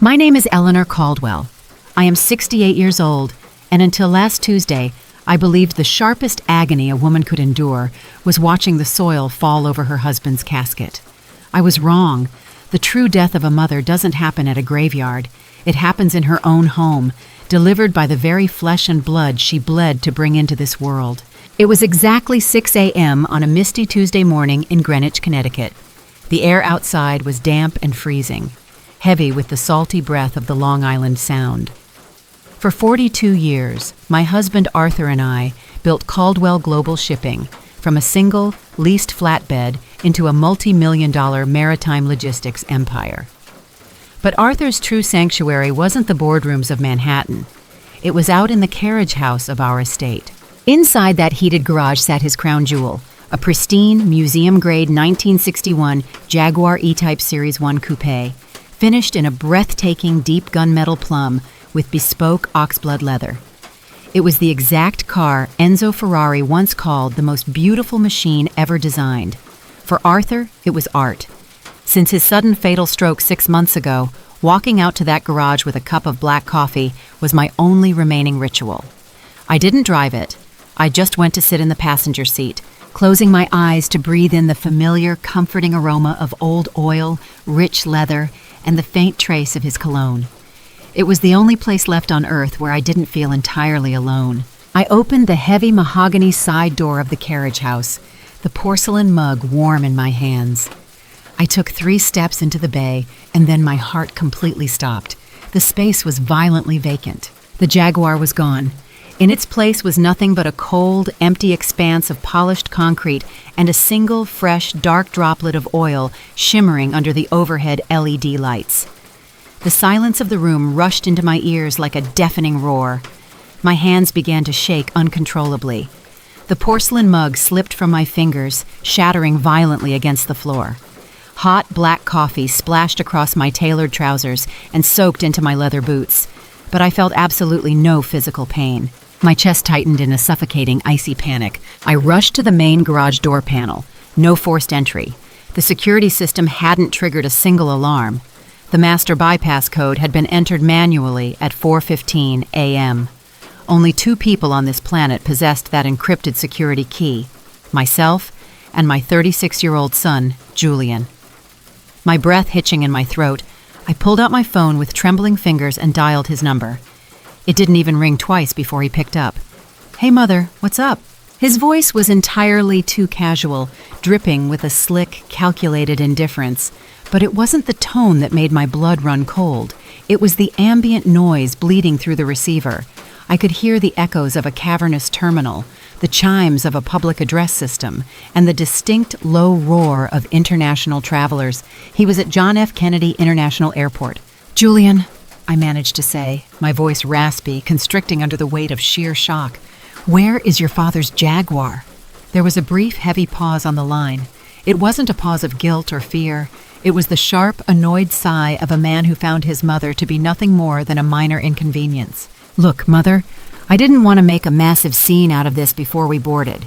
My name is Eleanor Caldwell. I am 68 years old, and until last Tuesday, I believed the sharpest agony a woman could endure was watching the soil fall over her husband's casket. I was wrong. The true death of a mother doesn't happen at a graveyard. It happens in her own home, delivered by the very flesh and blood she bled to bring into this world. It was exactly 6 a.m. on a misty Tuesday morning in Greenwich, Connecticut. The air outside was damp and freezing, heavy with the salty breath of the Long Island Sound. For 42 years, my husband Arthur and I built Caldwell Global Shipping from a single, leased flatbed into a multi-million-dollar maritime logistics empire. But Arthur's true sanctuary wasn't the boardrooms of Manhattan. It was out in the carriage house of our estate. Inside that heated garage sat his crown jewel, a pristine, museum-grade 1961 Jaguar E-Type Series 1 coupe, finished in a breathtaking deep gunmetal plum with bespoke oxblood leather. It was the exact car Enzo Ferrari once called the most beautiful machine ever designed. For Arthur, it was art. Since his sudden fatal stroke 6 months ago, walking out to that garage with a cup of black coffee was my only remaining ritual. I didn't drive it. I just went to sit in the passenger seat, closing my eyes to breathe in the familiar, comforting aroma of old oil, rich leather, and the faint trace of his cologne. It was the only place left on earth where I didn't feel entirely alone. I opened the heavy mahogany side door of the carriage house, the porcelain mug warm in my hands. I took 3 steps into the bay, and then my heart completely stopped. The space was violently vacant. The Jaguar was gone. In its place was nothing but a cold, empty expanse of polished concrete and a single, fresh, dark droplet of oil shimmering under the overhead LED lights. The silence of the room rushed into my ears like a deafening roar. My hands began to shake uncontrollably. The porcelain mug slipped from my fingers, shattering violently against the floor. Hot black coffee splashed across my tailored trousers and soaked into my leather boots, but I felt absolutely no physical pain. My chest tightened in a suffocating, icy panic. I rushed to the main garage door panel. No forced entry. The security system hadn't triggered a single alarm. The master bypass code had been entered manually at 4:15 a.m. Only 2 people on this planet possessed that encrypted security key, myself and my 36-year-old son, Julian. My breath hitching in my throat, I pulled out my phone with trembling fingers and dialed his number. It didn't even ring twice before he picked up. "Hey, Mother, what's up?" His voice was entirely too casual, dripping with a slick, calculated indifference. But it wasn't the tone that made my blood run cold. It was the ambient noise bleeding through the receiver. I could hear the echoes of a cavernous terminal, the chimes of a public address system, and the distinct low roar of international travelers. He was at John F. Kennedy International Airport. "Julian," I managed to say, my voice raspy, constricting under the weight of sheer shock. "Where is your father's Jaguar?" There was a brief, heavy pause on the line. It wasn't a pause of guilt or fear. It was the sharp, annoyed sigh of a man who found his mother to be nothing more than a minor inconvenience. "Look, Mother, I didn't want to make a massive scene out of this before we boarded,"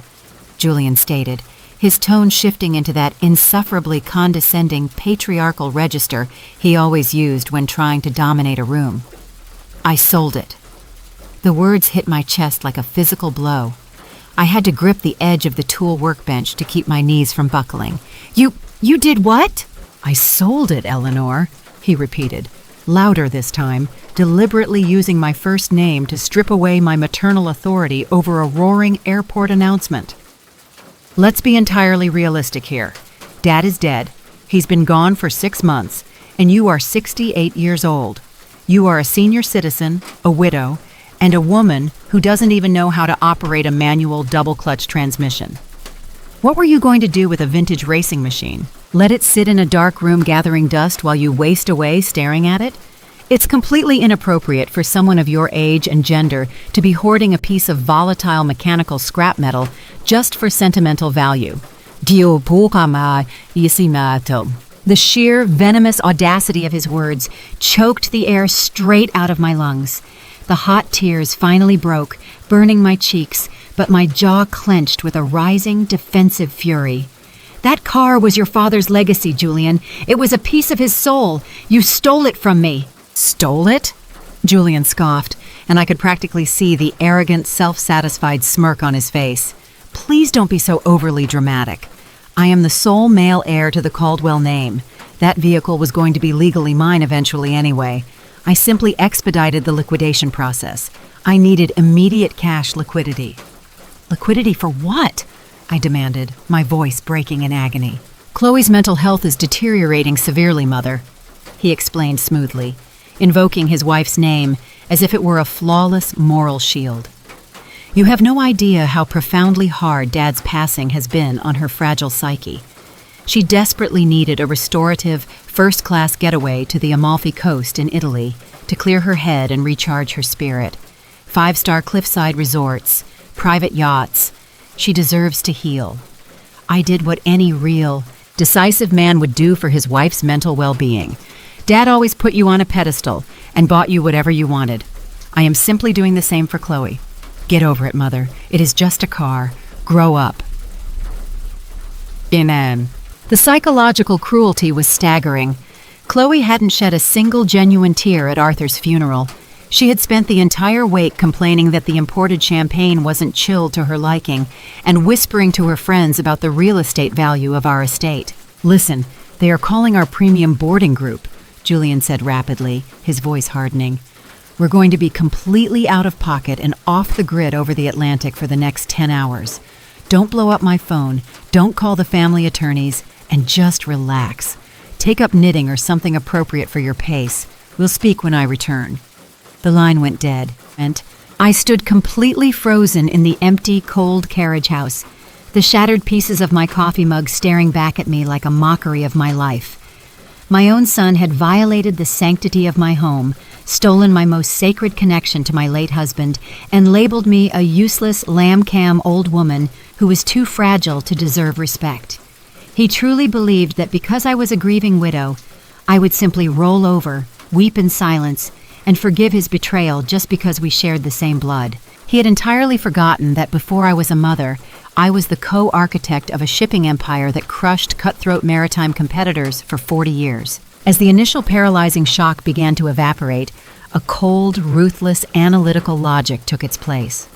Julian stated, his tone shifting into that insufferably condescending, patriarchal register he always used when trying to dominate a room. "I sold it." The words hit my chest like a physical blow. I had to grip the edge of the tool workbench to keep my knees from buckling. You did what?" "I sold it, Eleanor," he repeated, louder this time, deliberately using my first name to strip away my maternal authority over a roaring airport announcement. "Let's be entirely realistic here. Dad is dead. He's been gone for 6 months, and you are 68 years old. You are a senior citizen, a widow, and a woman who doesn't even know how to operate a manual double-clutch transmission. What were you going to do with a vintage racing machine? Let it sit in a dark room gathering dust while you waste away staring at it? It's completely inappropriate for someone of your age and gender to be hoarding a piece of volatile mechanical scrap metal just for sentimental value. The sheer, venomous audacity of his words choked the air straight out of my lungs. The hot tears finally broke, burning my cheeks, but my jaw clenched with a rising, defensive fury. "That car was your father's legacy, Julian. It was a piece of his soul. You stole it from me." Stole it? Julian scoffed, and I could practically see the arrogant, self-satisfied smirk on his face. Please don't be so overly dramatic. I am the sole male heir to the Caldwell name. That vehicle was going to be legally mine eventually anyway. I simply expedited the liquidation process. I needed immediate cash liquidity. Liquidity for what? I demanded, my voice breaking in agony. Chloe's mental health is deteriorating severely, Mother, he explained smoothly, invoking his wife's name as if it were a flawless moral shield. You have no idea how profoundly hard Dad's passing has been on her fragile psyche. She desperately needed a restorative, first-class getaway to the Amalfi Coast in Italy to clear her head and recharge her spirit. 5-star cliffside resorts, private yachts. She deserves to heal. I did what any real, decisive man would do for his wife's mental well-being. Dad always put you on a pedestal and bought you whatever you wanted. I am simply doing the same for Chloe. Get over it, Mother. It is just a car. Grow up. The psychological cruelty was staggering. Chloe hadn't shed a single genuine tear at Arthur's funeral. She had spent the entire wake complaining that the imported champagne wasn't chilled to her liking and whispering to her friends about the real estate value of our estate. Listen, they are calling our premium boarding group, Julian said rapidly, his voice hardening. We're going to be completely out of pocket and off the grid over the Atlantic for the next 10 hours. Don't blow up my phone, don't call the family attorneys, and just relax. Take up knitting or something appropriate for your pace. We'll speak when I return. The line went dead, and I stood completely frozen in the empty, cold carriage house, the shattered pieces of my coffee mug staring back at me like a mockery of my life. My own son had violated the sanctity of my home, stolen my most sacred connection to my late husband, and labeled me a useless, lamb-cam old woman who was too fragile to deserve respect. He truly believed that because I was a grieving widow, I would simply roll over, weep in silence, and forgive his betrayal just because we shared the same blood. He had entirely forgotten that before I was a mother, I was the co-architect of a shipping empire that crushed cutthroat maritime competitors for 40 years. As the initial paralyzing shock began to evaporate, a cold, ruthless, analytical logic took its place.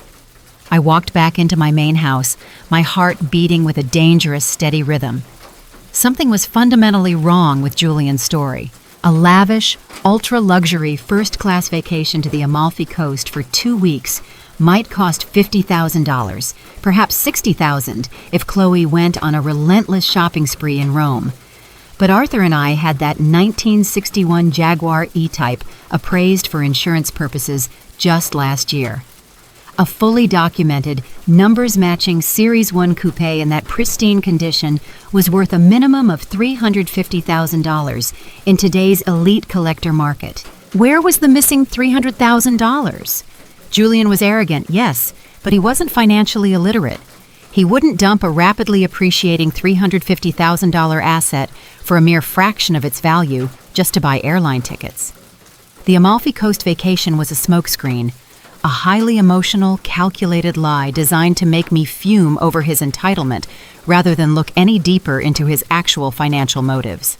I walked back into my main house, my heart beating with a dangerous, steady rhythm. Something was fundamentally wrong with Julian's story. A lavish, ultra-luxury first-class vacation to the Amalfi Coast for 2 weeks might cost $50,000, perhaps $60,000 if Chloe went on a relentless shopping spree in Rome. But Arthur and I had that 1961 Jaguar E-Type appraised for insurance purposes just last year. A fully documented, numbers-matching Series 1 coupe in that pristine condition was worth a minimum of $350,000 in today's elite collector market. Where was the missing $300,000? Julian was arrogant, yes, but he wasn't financially illiterate. He wouldn't dump a rapidly appreciating $350,000 asset for a mere fraction of its value just to buy airline tickets. The Amalfi Coast vacation was a smokescreen, a highly emotional, calculated lie designed to make me fume over his entitlement rather than look any deeper into his actual financial motives.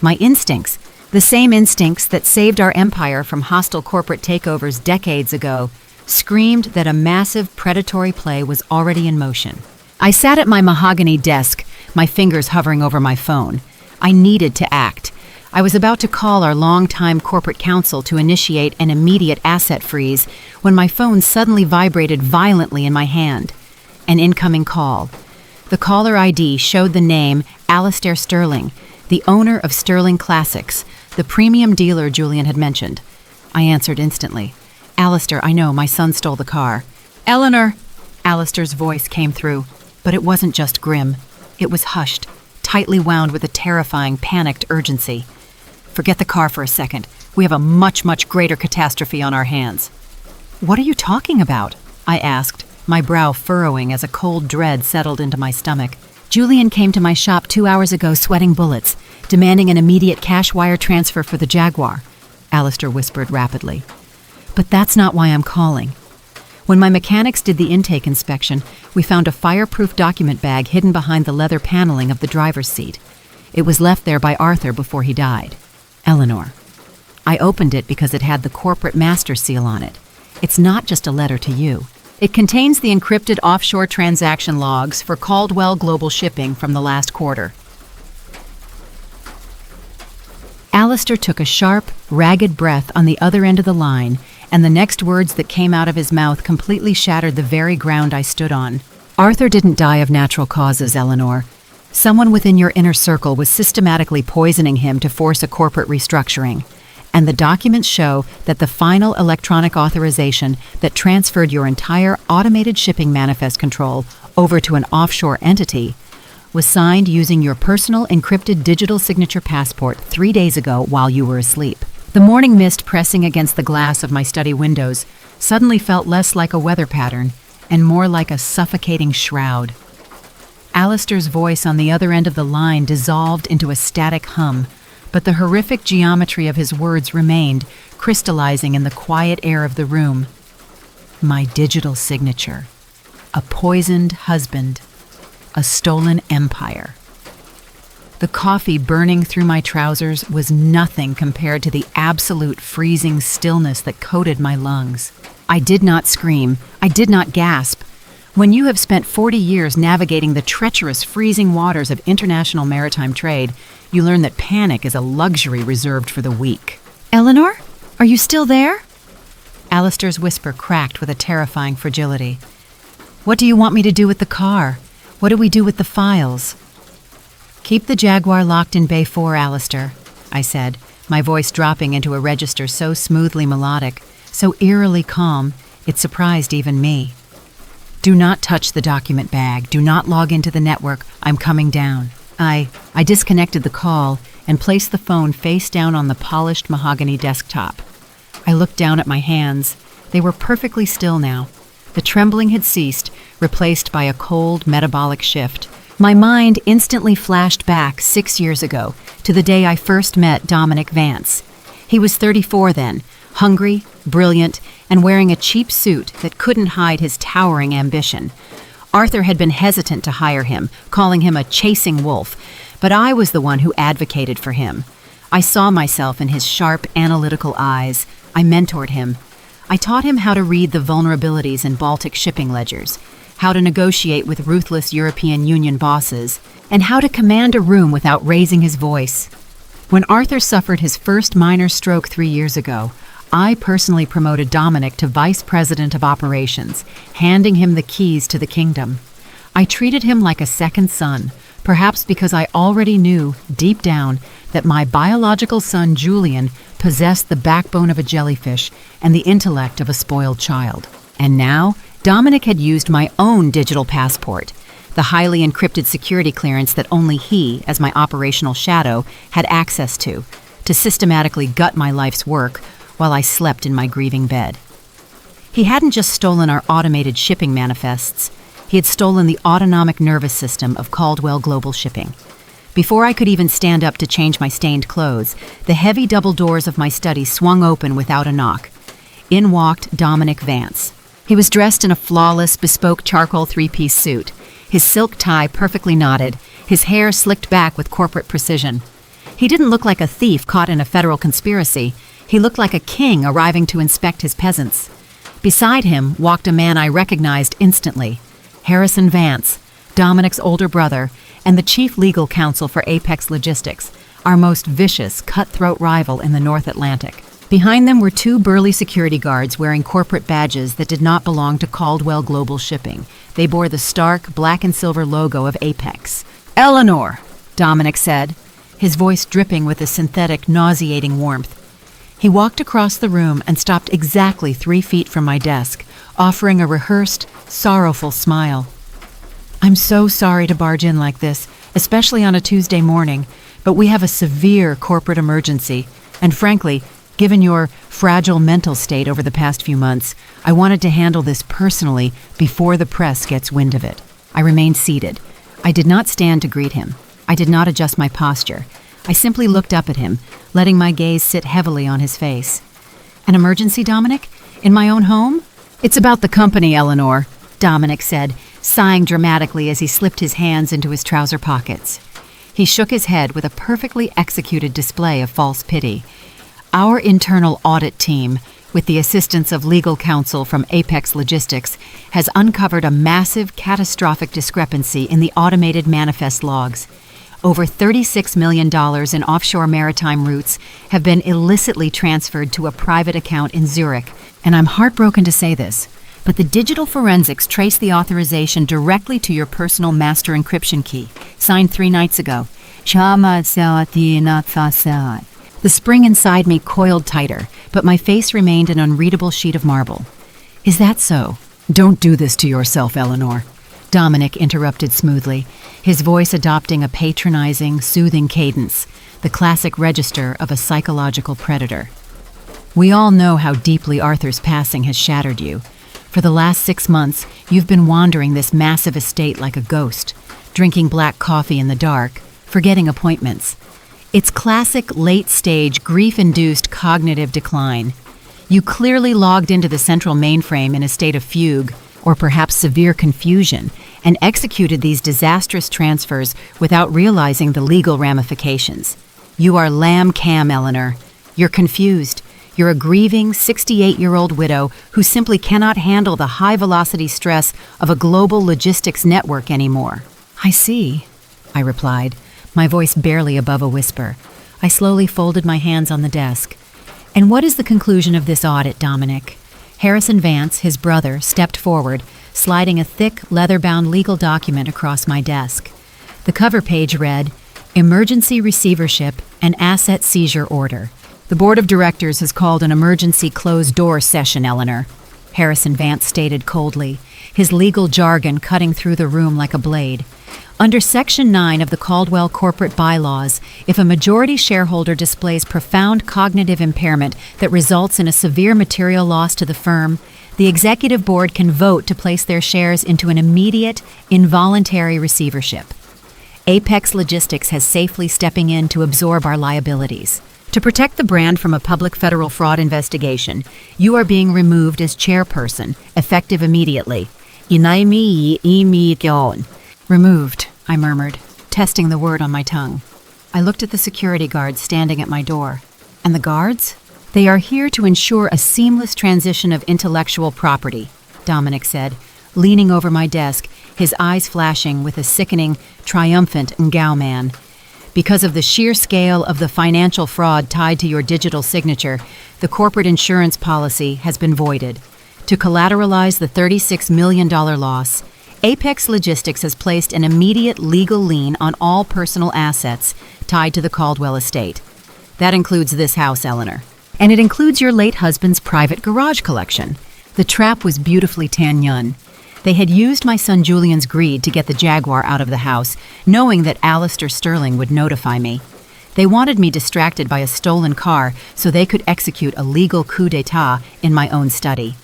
My instincts, the same instincts that saved our empire from hostile corporate takeovers decades ago, screamed that a massive predatory play was already in motion. I sat at my mahogany desk, my fingers hovering over my phone. I needed to act. I was about to call our longtime corporate counsel to initiate an immediate asset freeze when my phone suddenly vibrated violently in my hand. An incoming call. The caller ID showed the name Alistair Sterling, the owner of Sterling Classics, the premium dealer Julian had mentioned. I answered instantly. Alistair, I know, my son stole the car. Eleanor! Alistair's voice came through, but it wasn't just grim. It was hushed, tightly wound with a terrifying, panicked urgency. Forget the car for a second. We have a much, much greater catastrophe on our hands. What are you talking about? I asked, my brow furrowing as a cold dread settled into my stomach. Julian came to my shop 2 hours ago sweating bullets, demanding an immediate cash wire transfer for the Jaguar, Alistair whispered rapidly. But that's not why I'm calling. When my mechanics did the intake inspection, we found a fireproof document bag hidden behind the leather paneling of the driver's seat. It was left there by Arthur before he died. Eleanor. I opened it because it had the corporate master seal on it. It's not just a letter to you. It contains the encrypted offshore transaction logs for Caldwell Global Shipping from the last quarter. Alistair took a sharp, ragged breath on the other end of the line, and the next words that came out of his mouth completely shattered the very ground I stood on. Arthur didn't die of natural causes, Eleanor. Someone within your inner circle was systematically poisoning him to force a corporate restructuring. And the documents show that the final electronic authorization that transferred your entire automated shipping manifest control over to an offshore entity was signed using your personal encrypted digital signature passport 3 days ago while you were asleep. The morning mist pressing against the glass of my study windows suddenly felt less like a weather pattern and more like a suffocating shroud. Alistair's voice on the other end of the line dissolved into a static hum, but the horrific geometry of his words remained, crystallizing in the quiet air of the room. My digital signature. A poisoned husband. A stolen empire. The coffee burning through my trousers was nothing compared to the absolute freezing stillness that coated my lungs. I did not scream. I did not gasp. When you have spent 40 years navigating the treacherous, freezing waters of international maritime trade, you learn that panic is a luxury reserved for the weak. Eleanor? Are you still there? Alistair's whisper cracked with a terrifying fragility. What do you want me to do with the car? What do we do with the files? Keep the Jaguar locked in Bay 4, Alistair, I said, my voice dropping into a register so smoothly melodic, so eerily calm, it surprised even me. Do not touch the document bag. Do not log into the network. I'm coming down. I disconnected the call and placed the phone face down on the polished mahogany desktop. I looked down at my hands. They were perfectly still now. The trembling had ceased, replaced by a cold metabolic shift. My mind instantly flashed back 6 years ago to the day I first met Dominic Vance. He was 34 then, hungry, brilliant, and wearing a cheap suit that couldn't hide his towering ambition. Arthur had been hesitant to hire him, calling him a chasing wolf, but I was the one who advocated for him. I saw myself in his sharp, analytical eyes. I mentored him. I taught him how to read the vulnerabilities in Baltic shipping ledgers, how to negotiate with ruthless European Union bosses, and how to command a room without raising his voice. When Arthur suffered his first minor stroke 3 years ago, I personally promoted Dominic to Vice President of Operations, handing him the keys to the kingdom. I treated him like a second son, perhaps because I already knew, deep down, that my biological son Julian possessed the backbone of a jellyfish and the intellect of a spoiled child. And now, Dominic had used my own digital passport, the highly encrypted security clearance that only he, as my operational shadow, had access to systematically gut my life's work while I slept in my grieving bed. He hadn't just stolen our automated shipping manifests, he had stolen the autonomic nervous system of Caldwell Global Shipping. Before I could even stand up to change my stained clothes, the heavy double doors of my study swung open without a knock. In walked Dominic Vance. He was dressed in a flawless, bespoke charcoal three-piece suit, his silk tie perfectly knotted, his hair slicked back with corporate precision. He didn't look like a thief caught in a federal conspiracy. He looked like a king arriving to inspect his peasants. Beside him walked a man I recognized instantly, Harrison Vance, Dominic's older brother, and the chief legal counsel for Apex Logistics, our most vicious, cutthroat rival in the North Atlantic. Behind them were 2 burly security guards wearing corporate badges that did not belong to Caldwell Global Shipping. They bore the stark, black and silver logo of Apex. "Eleanor," Dominic said, his voice dripping with a synthetic, nauseating warmth. He walked across the room and stopped exactly 3 feet from my desk, offering a rehearsed, sorrowful smile. "I'm so sorry to barge in like this, especially on a Tuesday morning, but we have a severe corporate emergency, and frankly, given your fragile mental state over the past few months, I wanted to handle this personally before the press gets wind of it." I remained seated. I did not stand to greet him. I did not adjust my posture. I simply looked up at him, letting my gaze sit heavily on his face. "An emergency, Dominic? In my own home?" "It's about the company, Eleanor," Dominic said, sighing dramatically as he slipped his hands into his trouser pockets. He shook his head with a perfectly executed display of false pity. Our internal audit team, with the assistance of legal counsel from Apex Logistics, has uncovered a massive, catastrophic discrepancy in the automated manifest logs. Over $36 million in offshore maritime routes have been illicitly transferred to a private account in Zurich. And I'm heartbroken to say this, but the digital forensics trace the authorization directly to your personal master encryption key, signed 3 nights ago. The spring inside me coiled tighter, but my face remained an unreadable sheet of marble. Is that so? Don't do this to yourself, Eleanor. Dominic interrupted smoothly, his voice adopting a patronizing, soothing cadence, the classic register of a psychological predator. We all know how deeply Arthur's passing has shattered you. For the last 6 months, you've been wandering this massive estate like a ghost, drinking black coffee in the dark, forgetting appointments. It's classic late-stage, grief-induced cognitive decline. You clearly logged into the central mainframe in a state of fugue, or perhaps severe confusion, and executed these disastrous transfers without realizing the legal ramifications. You are lamb-cam, Eleanor. You're confused. You're a grieving 68-year-old widow who simply cannot handle the high-velocity stress of a global logistics network anymore. I see, I replied, my voice barely above a whisper. I slowly folded my hands on the desk. And what is the conclusion of this audit, Dominic? Harrison Vance, his brother, stepped forward, sliding a thick, leather-bound legal document across my desk. The cover page read, Emergency Receivership and Asset Seizure Order. The Board of Directors has called an emergency closed-door session, Eleanor, Harrison Vance stated coldly, his legal jargon cutting through the room like a blade. Under Section 9 of the Caldwell Corporate Bylaws, if a majority shareholder displays profound cognitive impairment that results in a severe material loss to the firm, the executive board can vote to place their shares into an immediate, involuntary receivership. Apex Logistics has safely stepping in to absorb our liabilities. To protect the brand from a public federal fraud investigation, you are being removed as chairperson, effective immediately. Removed, I murmured, testing the word on my tongue. I looked at the security guards standing at my door. And the guards? They are here to ensure a seamless transition of intellectual property, Dominic said, leaning over my desk, his eyes flashing with a sickening, triumphant Ngao-man. Because of the sheer scale of the financial fraud tied to your digital signature, the corporate insurance policy has been voided. To collateralize the $36 million loss, Apex Logistics has placed an immediate legal lien on all personal assets tied to the Caldwell estate. That includes this house, Eleanor. And it includes your late husband's private garage collection. The trap was beautifully Tan Yun. They had used my son Julian's greed to get the Jaguar out of the house, knowing that Alistair Sterling would notify me. They wanted me distracted by a stolen car so they could execute a legal coup d'etat in my own study.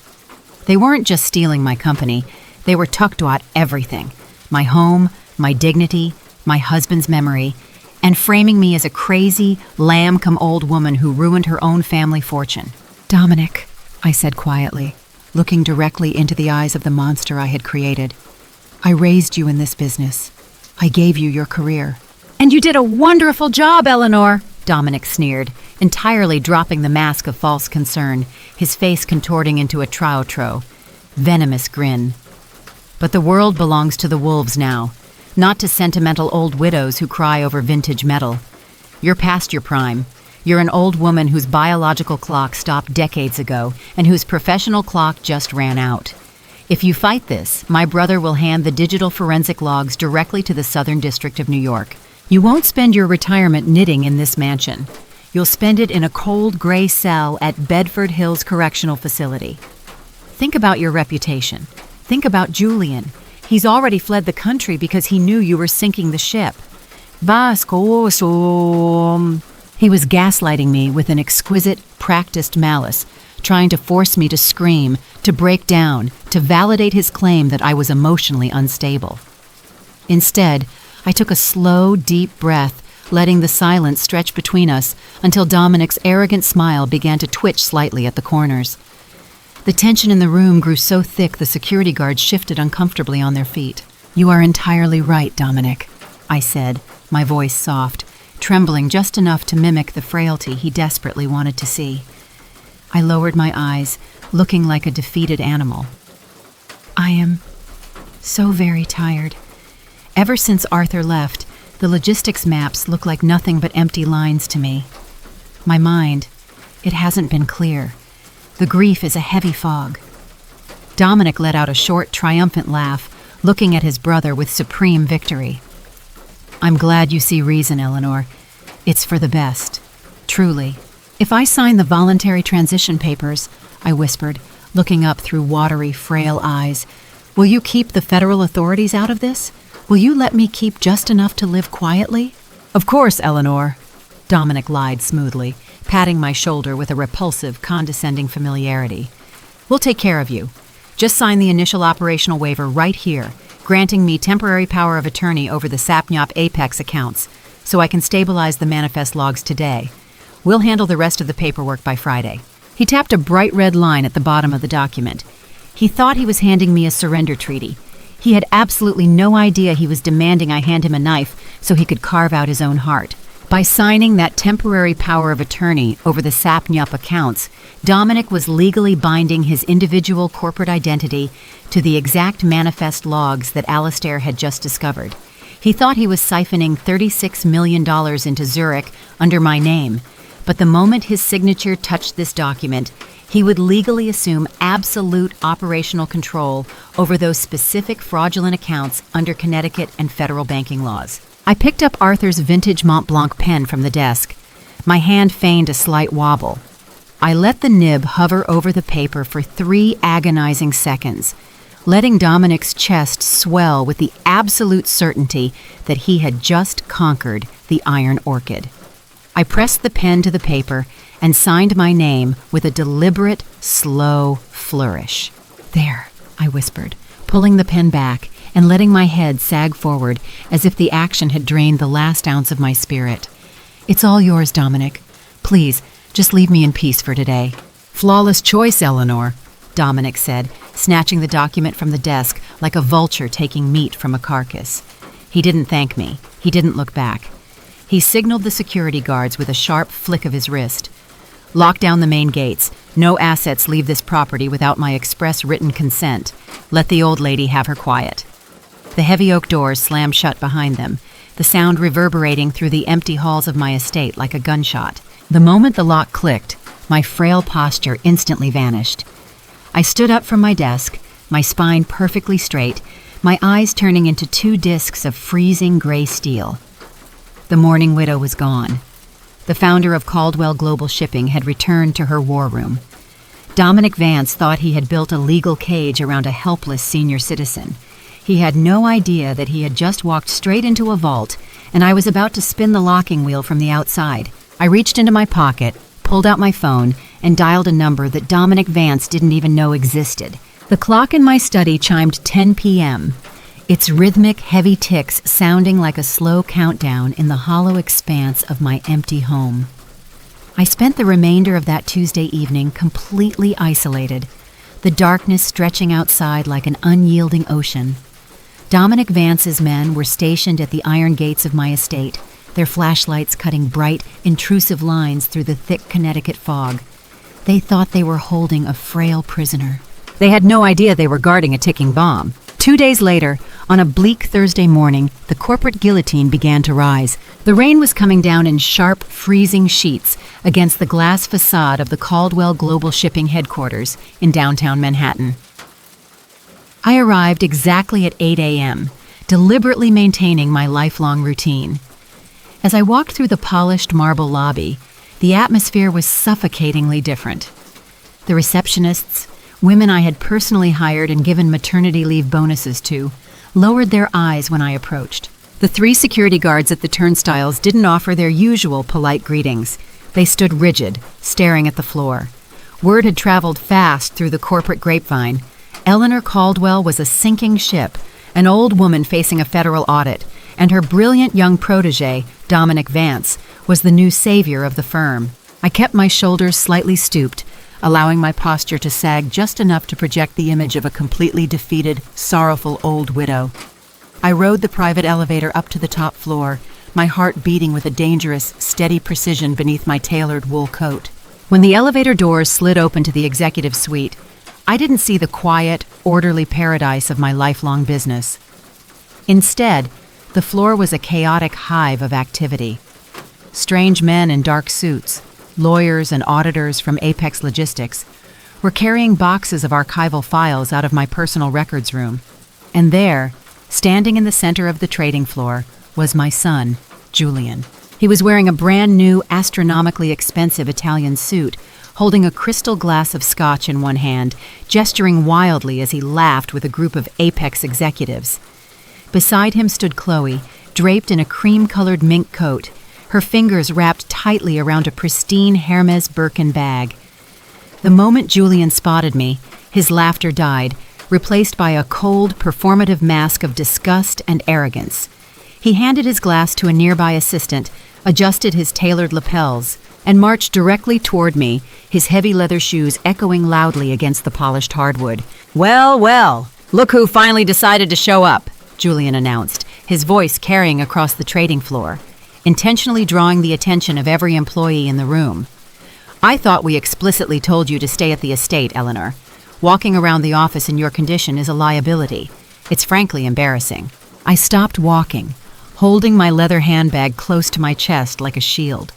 They weren't just stealing my company, they were tucked at everything. My home, my dignity, my husband's memory, and framing me as a crazy, lamb-come-old woman who ruined her own family fortune. Dominic, I said quietly, looking directly into the eyes of the monster I had created. I raised you in this business. I gave you your career. And you did a wonderful job, Eleanor, Dominic sneered, entirely dropping the mask of false concern, his face contorting into a troutro, venomous grin. But the world belongs to the wolves now, not to sentimental old widows who cry over vintage metal. You're past your prime. You're an old woman whose biological clock stopped decades ago and whose professional clock just ran out. If you fight this, my brother will hand the digital forensic logs directly to the Southern District of New York. You won't spend your retirement knitting in this mansion. You'll spend it in a cold gray cell at Bedford Hills Correctional Facility. Think about your reputation. Think about Julian. He's already fled the country because he knew you were sinking the ship. He was gaslighting me with an exquisite, practiced malice, trying to force me to scream, to break down, to validate his claim that I was emotionally unstable. Instead, I took a slow, deep breath, letting the silence stretch between us until Dominic's arrogant smile began to twitch slightly at the corners. The tension in the room grew so thick the security guards shifted uncomfortably on their feet. You are entirely right, Dominic, I said, my voice soft, trembling just enough to mimic the frailty he desperately wanted to see. I lowered my eyes, looking like a defeated animal. I am so very tired. Ever since Arthur left, the logistics maps look like nothing but empty lines to me. My mind, it hasn't been clear. The grief is a heavy fog. Dominic let out a short, triumphant laugh, looking at his brother with supreme victory. I'm glad you see reason, Eleanor. It's for the best. Truly. If I sign the voluntary transition papers, I whispered, looking up through watery, frail eyes, will you keep the federal authorities out of this? Will you let me keep just enough to live quietly? Of course, Eleanor, Dominic lied smoothly, patting my shoulder with a repulsive, condescending familiarity. We'll take care of you. Just sign the initial operational waiver right here, granting me temporary power of attorney over the Sapnyop Apex accounts, so I can stabilize the manifest logs today. We'll handle the rest of the paperwork by Friday. He tapped a bright red line at the bottom of the document. He thought he was handing me a surrender treaty. He had absolutely no idea he was demanding I hand him a knife so he could carve out his own heart. By signing that temporary power of attorney over the Sapnyop accounts, Dominic was legally binding his individual corporate identity to the exact manifest logs that Alistair had just discovered. He thought he was siphoning $36 million into Zurich under my name, but the moment his signature touched this document, he would legally assume absolute operational control over those specific fraudulent accounts under Connecticut and federal banking laws. I picked up Arthur's vintage Mont Blanc pen from the desk. My hand feigned a slight wobble. I let the nib hover over the paper for 3 agonizing seconds, letting Dominic's chest swell with the absolute certainty that he had just conquered the Iron Orchid. I pressed the pen to the paper and signed my name with a deliberate, slow flourish. There, I whispered, pulling the pen back and letting my head sag forward as if the action had drained the last ounce of my spirit. It's all yours, Dominic. Please, just leave me in peace for today. Flawless choice, Eleanor, Dominic said, snatching the document from the desk like a vulture taking meat from a carcass. He didn't thank me. He didn't look back. He signaled the security guards with a sharp flick of his wrist. Lock down the main gates. No assets leave this property without my express written consent. Let the old lady have her quiet. The heavy oak doors slammed shut behind them, the sound reverberating through the empty halls of my estate like a gunshot. The moment the lock clicked, my frail posture instantly vanished. I stood up from my desk, my spine perfectly straight, my eyes turning into 2 discs of freezing gray steel. The mourning widow was gone. The founder of Caldwell Global Shipping had returned to her war room. Dominic Vance thought he had built a legal cage around a helpless senior citizen. He had no idea that he had just walked straight into a vault, and I was about to spin the locking wheel from the outside. I reached into my pocket, pulled out my phone, and dialed a number that Dominic Vance didn't even know existed. The clock in my study chimed 10 p.m., its rhythmic, heavy ticks sounding like a slow countdown in the hollow expanse of my empty home. I spent the remainder of that Tuesday evening completely isolated, the darkness stretching outside like an unyielding ocean. Dominic Vance's men were stationed at the iron gates of my estate, their flashlights cutting bright, intrusive lines through the thick Connecticut fog. They thought they were holding a frail prisoner. They had no idea they were guarding a ticking bomb. 2 days later, on a bleak Thursday morning, the corporate guillotine began to rise. The rain was coming down in sharp, freezing sheets against the glass facade of the Caldwell Global Shipping headquarters in downtown Manhattan. I arrived exactly at 8 a.m., deliberately maintaining my lifelong routine. As I walked through the polished marble lobby, the atmosphere was suffocatingly different. The receptionists, women I had personally hired and given maternity leave bonuses to, lowered their eyes when I approached. The 3 security guards at the turnstiles didn't offer their usual polite greetings. They stood rigid, staring at the floor. Word had traveled fast through the corporate grapevine. Eleanor Caldwell was a sinking ship, an old woman facing a federal audit, and her brilliant young protege, Dominic Vance, was the new savior of the firm. I kept my shoulders slightly stooped, allowing my posture to sag just enough to project the image of a completely defeated, sorrowful old widow. I rode the private elevator up to the top floor, my heart beating with a dangerous, steady precision beneath my tailored wool coat. When the elevator doors slid open to the executive suite, I didn't see the quiet, orderly paradise of my lifelong business. Instead, the floor was a chaotic hive of activity. Strange men in dark suits, lawyers and auditors from Apex Logistics, were carrying boxes of archival files out of my personal records room. And there, standing in the center of the trading floor, was my son, Julian. He was wearing a brand new, astronomically expensive Italian suit, holding a crystal glass of scotch in one hand, gesturing wildly as he laughed with a group of Apex executives. Beside him stood Chloe, draped in a cream-colored mink coat, her fingers wrapped tightly around a pristine Hermes Birkin bag. The moment Julian spotted me, his laughter died, replaced by a cold, performative mask of disgust and arrogance. He handed his glass to a nearby assistant, adjusted his tailored lapels, and marched directly toward me, his heavy leather shoes echoing loudly against the polished hardwood. "Well, well, look who finally decided to show up," Julian announced, his voice carrying across the trading floor, intentionally drawing the attention of every employee in the room. "I thought we explicitly told you to stay at the estate, Eleanor. Walking around the office in your condition is a liability. It's frankly embarrassing." I stopped walking, holding my leather handbag close to my chest like a shield.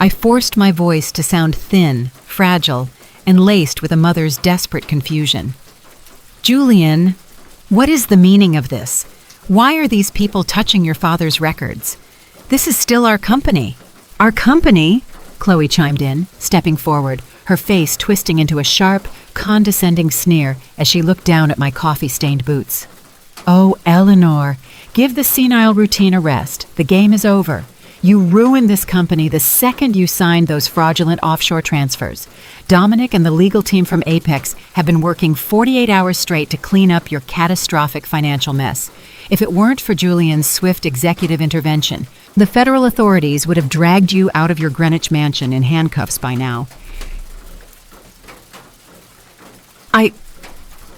I forced my voice to sound thin, fragile, and laced with a mother's desperate confusion. "Julian, what is the meaning of this? Why are these people touching your father's records? This is still our company." "Our company?" Chloe chimed in, stepping forward, her face twisting into a sharp, condescending sneer as she looked down at my coffee-stained boots. "Oh, Eleanor, give the senile routine a rest. The game is over. You ruined this company the second you signed those fraudulent offshore transfers. Dominic and the legal team from Apex have been working 48 hours straight to clean up your catastrophic financial mess. If it weren't for Julian's swift executive intervention, the federal authorities would have dragged you out of your Greenwich mansion in handcuffs by now."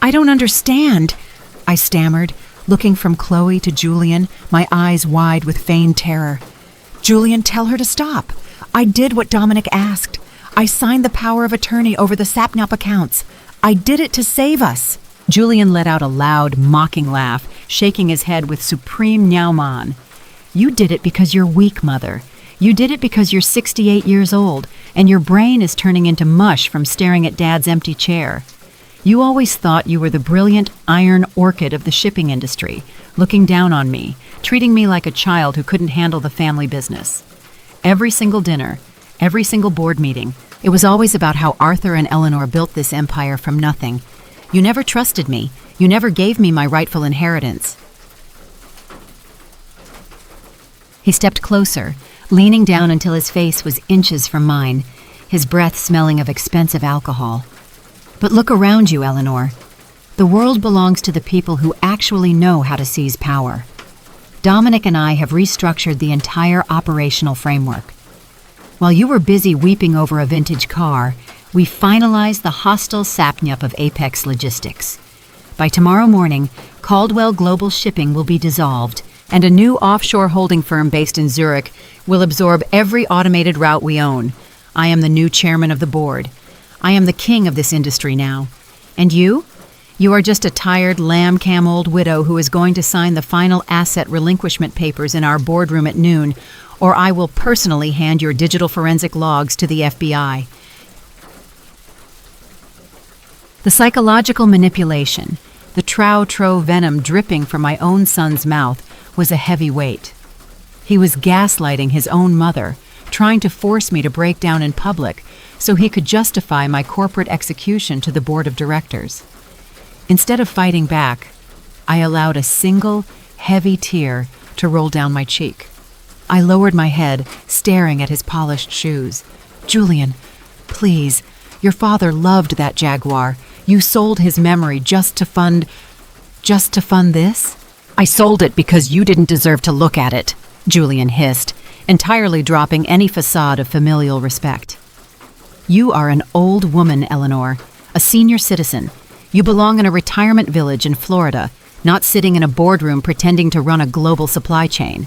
I don't understand," I stammered, looking from Chloe to Julian, my eyes wide with feigned terror. "Julian, tell her to stop. I did what Dominic asked. I signed the power of attorney over the Sapnap accounts. I did it to save us." Julian let out a loud, mocking laugh, shaking his head with supreme nyauman. "You did it because you're weak, Mother. You did it because you're 68 years old, and your brain is turning into mush from staring at Dad's empty chair. You always thought you were the brilliant iron orchid of the shipping industry, looking down on me, treating me like a child who couldn't handle the family business. Every single dinner, every single board meeting, it was always about how Arthur and Eleanor built this empire from nothing. You never trusted me. You never gave me my rightful inheritance." He stepped closer, leaning down until his face was inches from mine, his breath smelling of expensive alcohol. "But look around you, Eleanor. The world belongs to the people who actually know how to seize power. Dominic and I have restructured the entire operational framework. While you were busy weeping over a vintage car, we finalized the hostile sapnap of Apex Logistics. By tomorrow morning, Caldwell Global Shipping will be dissolved, and a new offshore holding firm based in Zurich will absorb every automated route we own. I am the new chairman of the board. I am the king of this industry now. And you? You are just a tired, lamb-cam old widow who is going to sign the final asset relinquishment papers in our boardroom at noon, or I will personally hand your digital forensic logs to the FBI." The psychological manipulation, the trow venom dripping from my own son's mouth, was a heavy weight. He was gaslighting his own mother, trying to force me to break down in public so he could justify my corporate execution to the board of directors. Instead of fighting back, I allowed a single, heavy tear to roll down my cheek. I lowered my head, staring at his polished shoes. "Julian, please, your father loved that Jaguar. You sold his memory just to fund this?" "I sold it because you didn't deserve to look at it," Julian hissed, entirely dropping any facade of familial respect. "You are an old woman, Eleanor, a senior citizen. You belong in a retirement village in Florida, not sitting in a boardroom pretending to run a global supply chain.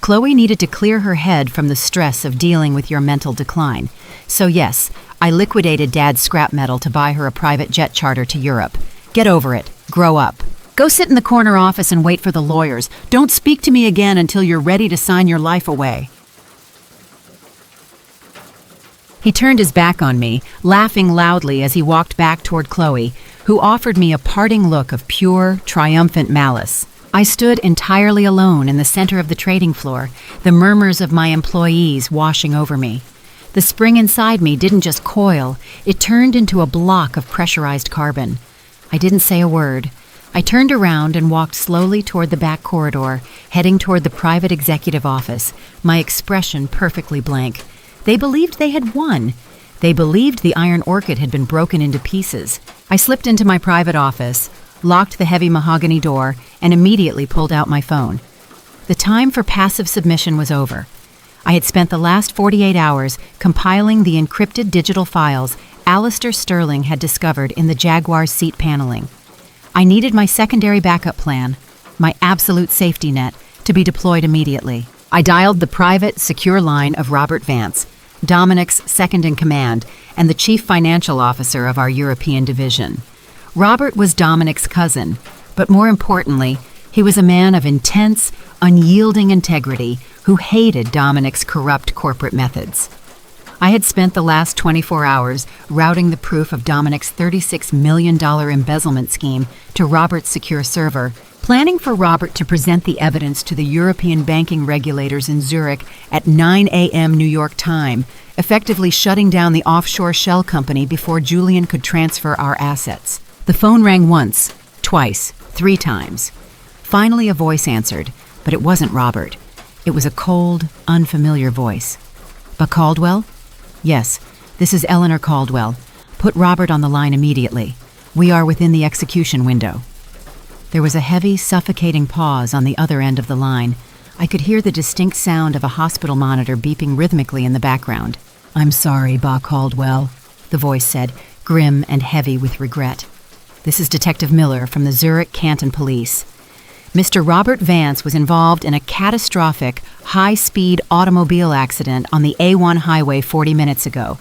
Chloe needed to clear her head from the stress of dealing with your mental decline. So yes, I liquidated Dad's scrap metal to buy her a private jet charter to Europe. Get over it. Grow up. Go sit in the corner office and wait for the lawyers. Don't speak to me again until you're ready to sign your life away. He turned his back on me, laughing loudly as he walked back toward Chloe, who offered me a parting look of pure, triumphant malice. I stood entirely alone in the center of the trading floor, the murmurs of my employees washing over me. The spring inside me didn't just coil, it turned into a block of pressurized carbon. I didn't say a word. I turned around and walked slowly toward the back corridor, heading toward the private executive office, my expression perfectly blank. They believed they had won. They believed the Iron Orchid had been broken into pieces. I slipped into my private office, locked the heavy mahogany door, and immediately pulled out my phone. The time for passive submission was over. I had spent the last 48 hours compiling the encrypted digital files Alistair Sterling had discovered in the Jaguar seat paneling. I needed my secondary backup plan, my absolute safety net, to be deployed immediately. I dialed the private, secure line of Robert Vance, Dominic's second-in-command and the chief financial officer of our European division. Robert was Dominic's cousin, but more importantly, he was a man of intense, unyielding integrity who hated Dominic's corrupt corporate methods. I had spent the last 24 hours routing the proof of Dominic's $36 million embezzlement scheme to Robert's secure server, planning for Robert to present the evidence to the European banking regulators in Zurich at 9 a.m. New York time, effectively shutting down the offshore shell company before Julian could transfer our assets. The phone rang once, twice, 3 times. Finally, a voice answered, but it wasn't Robert. It was a cold, unfamiliar voice. But Caldwell? Yes, this is Eleanor Caldwell. Put Robert on the line immediately. We are within the execution window. There was a heavy, suffocating pause on the other end of the line. I could hear the distinct sound of a hospital monitor beeping rhythmically in the background. I'm sorry, Ba Caldwell, the voice said, grim and heavy with regret. This is Detective Miller from the Zurich Canton Police. Mr. Robert Vance was involved in a catastrophic, high-speed automobile accident on the A1 highway 40 minutes ago.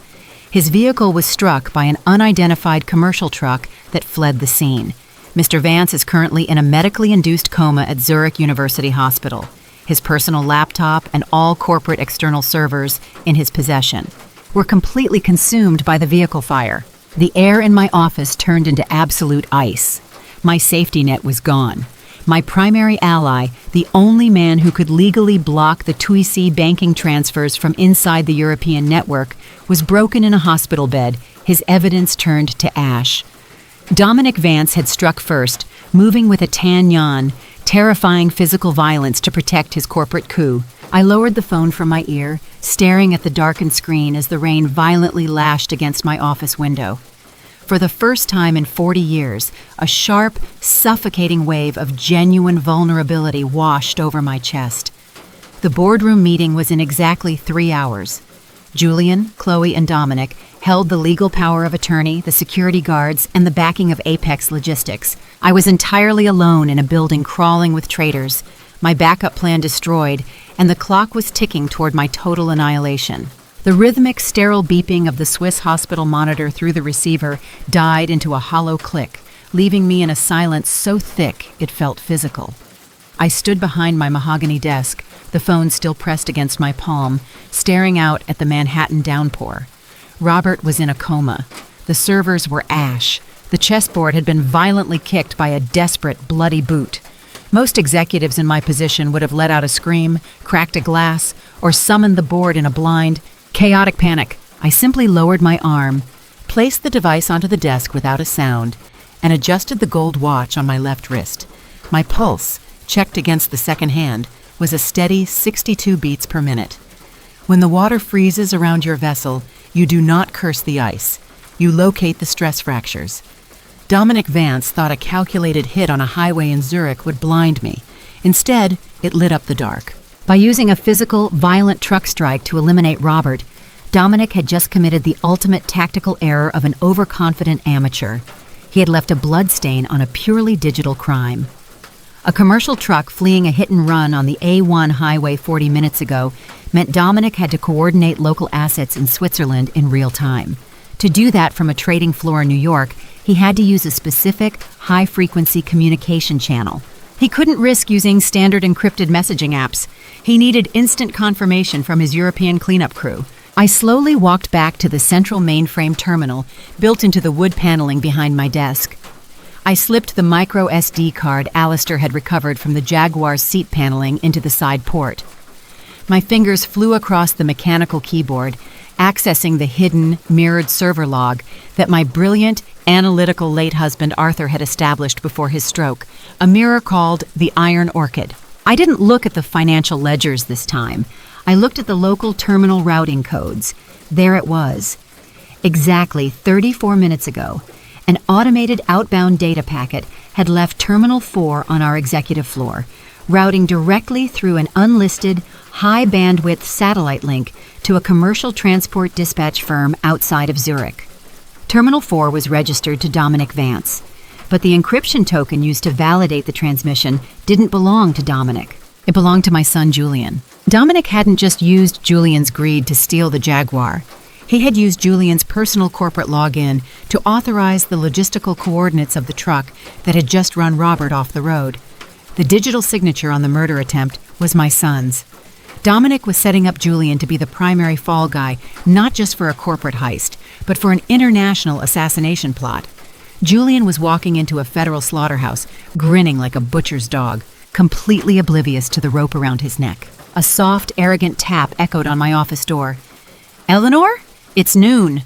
His vehicle was struck by an unidentified commercial truck that fled the scene. Mr. Vance is currently in a medically induced coma at Zurich University Hospital. His personal laptop and all corporate external servers in his possession were completely consumed by the vehicle fire. The air in my office turned into absolute ice. My safety net was gone. My primary ally, the only man who could legally block the TUI banking transfers from inside the European network, was broken in a hospital bed, his evidence turned to ash. Dominic Vance had struck first, moving with a tan yawn, terrifying physical violence to protect his corporate coup. I lowered the phone from my ear, staring at the darkened screen as the rain violently lashed against my office window. For the first time in 40 years, a sharp, suffocating wave of genuine vulnerability washed over my chest. The boardroom meeting was in exactly 3 hours. Julian, Chloe, and Dominic held the legal power of attorney, the security guards, and the backing of Apex Logistics. I was entirely alone in a building crawling with traitors, my backup plan destroyed, and the clock was ticking toward my total annihilation. The rhythmic, sterile beeping of the Swiss hospital monitor through the receiver died into a hollow click, leaving me in a silence so thick it felt physical. I stood behind my mahogany desk, the phone still pressed against my palm, staring out at the Manhattan downpour. Robert was in a coma. The servers were ash. The chessboard had been violently kicked by a desperate, bloody boot. Most executives in my position would have let out a scream, cracked a glass, or summoned the board in a blind, chaotic panic. I simply lowered my arm, placed the device onto the desk without a sound, and adjusted the gold watch on my left wrist. My pulse, checked against the second hand, was a steady 62 beats per minute. When the water freezes around your vessel, you do not curse the ice. You locate the stress fractures. Dominic Vance thought a calculated hit on a highway in Zurich would blind me. Instead, it lit up the dark. By using a physical, violent truck strike to eliminate Robert, Dominic had just committed the ultimate tactical error of an overconfident amateur. He had left a bloodstain on a purely digital crime. A commercial truck fleeing a hit and run on the A1 highway 40 minutes ago meant Dominic had to coordinate local assets in Switzerland in real time. To do that from a trading floor in New York, he had to use a specific, high-frequency communication channel. He couldn't risk using standard encrypted messaging apps. He needed instant confirmation from his European cleanup crew. I slowly walked back to the central mainframe terminal built into the wood paneling behind my desk. I slipped the micro SD card Alistair had recovered from the Jaguar's seat paneling into the side port. My fingers flew across the mechanical keyboard, accessing the hidden, mirrored server log that my brilliant, analytical late husband Arthur had established before his stroke, a mirror called the Iron Orchid. I didn't look at the financial ledgers this time. I looked at the local terminal routing codes. There it was. Exactly 34 minutes ago, an automated outbound data packet had left Terminal 4 on our executive floor, routing directly through an unlisted, high-bandwidth satellite link to a commercial transport dispatch firm outside of Zurich. Terminal 4 was registered to Dominic Vance, but the encryption token used to validate the transmission didn't belong to Dominic. It belonged to my son Julian. Dominic hadn't just used Julian's greed to steal the Jaguar. He had used Julian's personal corporate login to authorize the logistical coordinates of the truck that had just run Robert off the road. The digital signature on the murder attempt was my son's. Dominic was setting up Julian to be the primary fall guy, not just for a corporate heist, but for an international assassination plot. Julian was walking into a federal slaughterhouse, grinning like a butcher's dog, completely oblivious to the rope around his neck. A soft, arrogant tap echoed on my office door. "Eleanor? It's noon."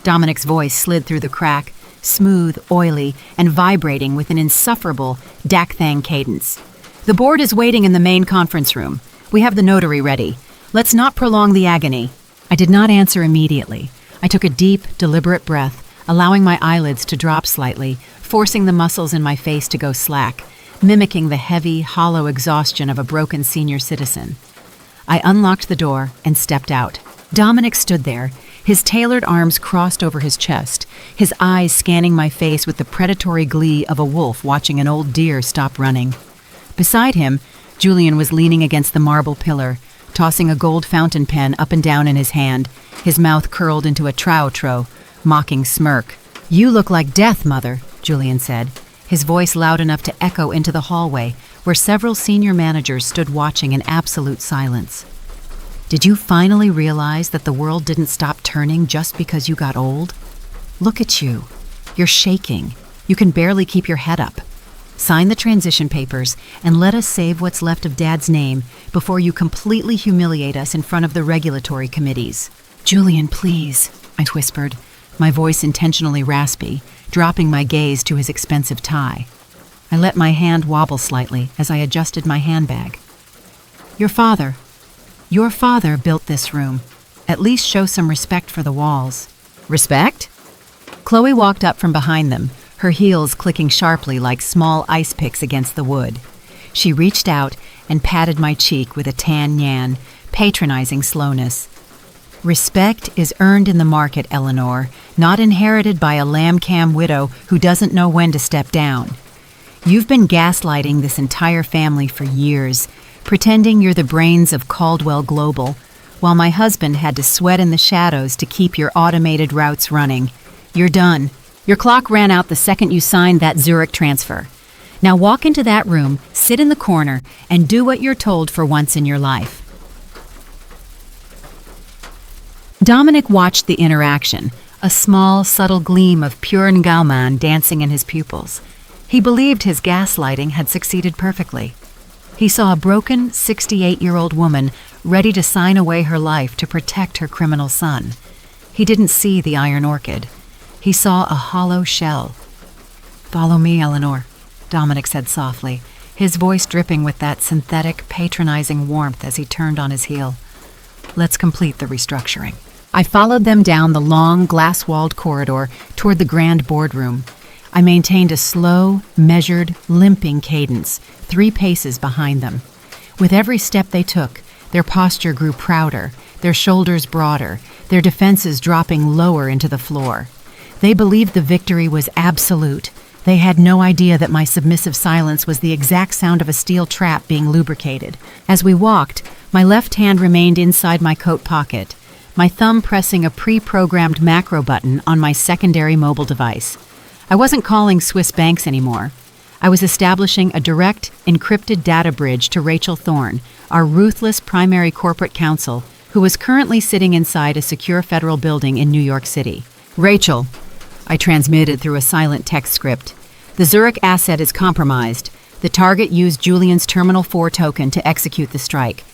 Dominic's voice slid through the crack, smooth, oily, and vibrating with an insufferable dak-thang cadence. "The board is waiting in the main conference room. We have the notary ready. Let's not prolong the agony." I did not answer immediately. I took a deep, deliberate breath, allowing my eyelids to drop slightly, forcing the muscles in my face to go slack, mimicking the heavy, hollow exhaustion of a broken senior citizen. I unlocked the door and stepped out. Dominic stood there, his tailored arms crossed over his chest, his eyes scanning my face with the predatory glee of a wolf watching an old deer stop running. Beside him, Julian was leaning against the marble pillar, tossing a gold fountain pen up and down in his hand, his mouth curled into a trou-trou, mocking smirk. "You look like death, Mother," Julian said, his voice loud enough to echo into the hallway, where several senior managers stood watching in absolute silence. "Did you finally realize that the world didn't stop turning just because you got old? Look at you. You're shaking. You can barely keep your head up. Sign the transition papers and let us save what's left of Dad's name before you completely humiliate us in front of the regulatory committees." "Julian, please," I whispered, my voice intentionally raspy, dropping my gaze to his expensive tie. I let my hand wobble slightly as I adjusted my handbag. Your father built this room. At least show some respect for the walls." "Respect?" Chloe walked up from behind them, her heels clicking sharply like small ice picks against the wood. She reached out and patted my cheek with a tan yan, patronizing slowness. "Respect is earned in the market, Eleanor, not inherited by a lamb-cam widow who doesn't know when to step down. You've been gaslighting this entire family for years, pretending you're the brains of Caldwell Global, while my husband had to sweat in the shadows to keep your automated routes running. You're done. Your clock ran out the second you signed that Zurich transfer. Now walk into that room, sit in the corner, and do what you're told for once in your life." Dominic watched the interaction, a small, subtle gleam of pure Ngauman dancing in his pupils. He believed his gaslighting had succeeded perfectly. He saw a broken, 68-year-old woman ready to sign away her life to protect her criminal son. He didn't see the Iron Orchid. He saw a hollow shell. "Follow me, Eleanor," Dominic said softly, his voice dripping with that synthetic, patronizing warmth as he turned on his heel. "Let's complete the restructuring." I followed them down the long, glass-walled corridor toward the grand boardroom. I maintained a slow, measured, limping cadence, 3 paces behind them. With every step they took, their posture grew prouder, their shoulders broader, their defenses dropping lower into the floor. They believed the victory was absolute, They had no idea that my submissive silence was the exact sound of a steel trap being lubricated. As we walked, my left hand remained inside my coat pocket, my thumb pressing a pre-programmed macro button on my secondary mobile device. I wasn't calling Swiss banks anymore. I was establishing a direct, encrypted data bridge to Rachel Thorne, our ruthless primary corporate counsel, who was currently sitting inside a secure federal building in New York City. "Rachel," I transmitted through a silent text script, "the Zurich asset is compromised. The target used Julian's Terminal 4 token to execute the strike.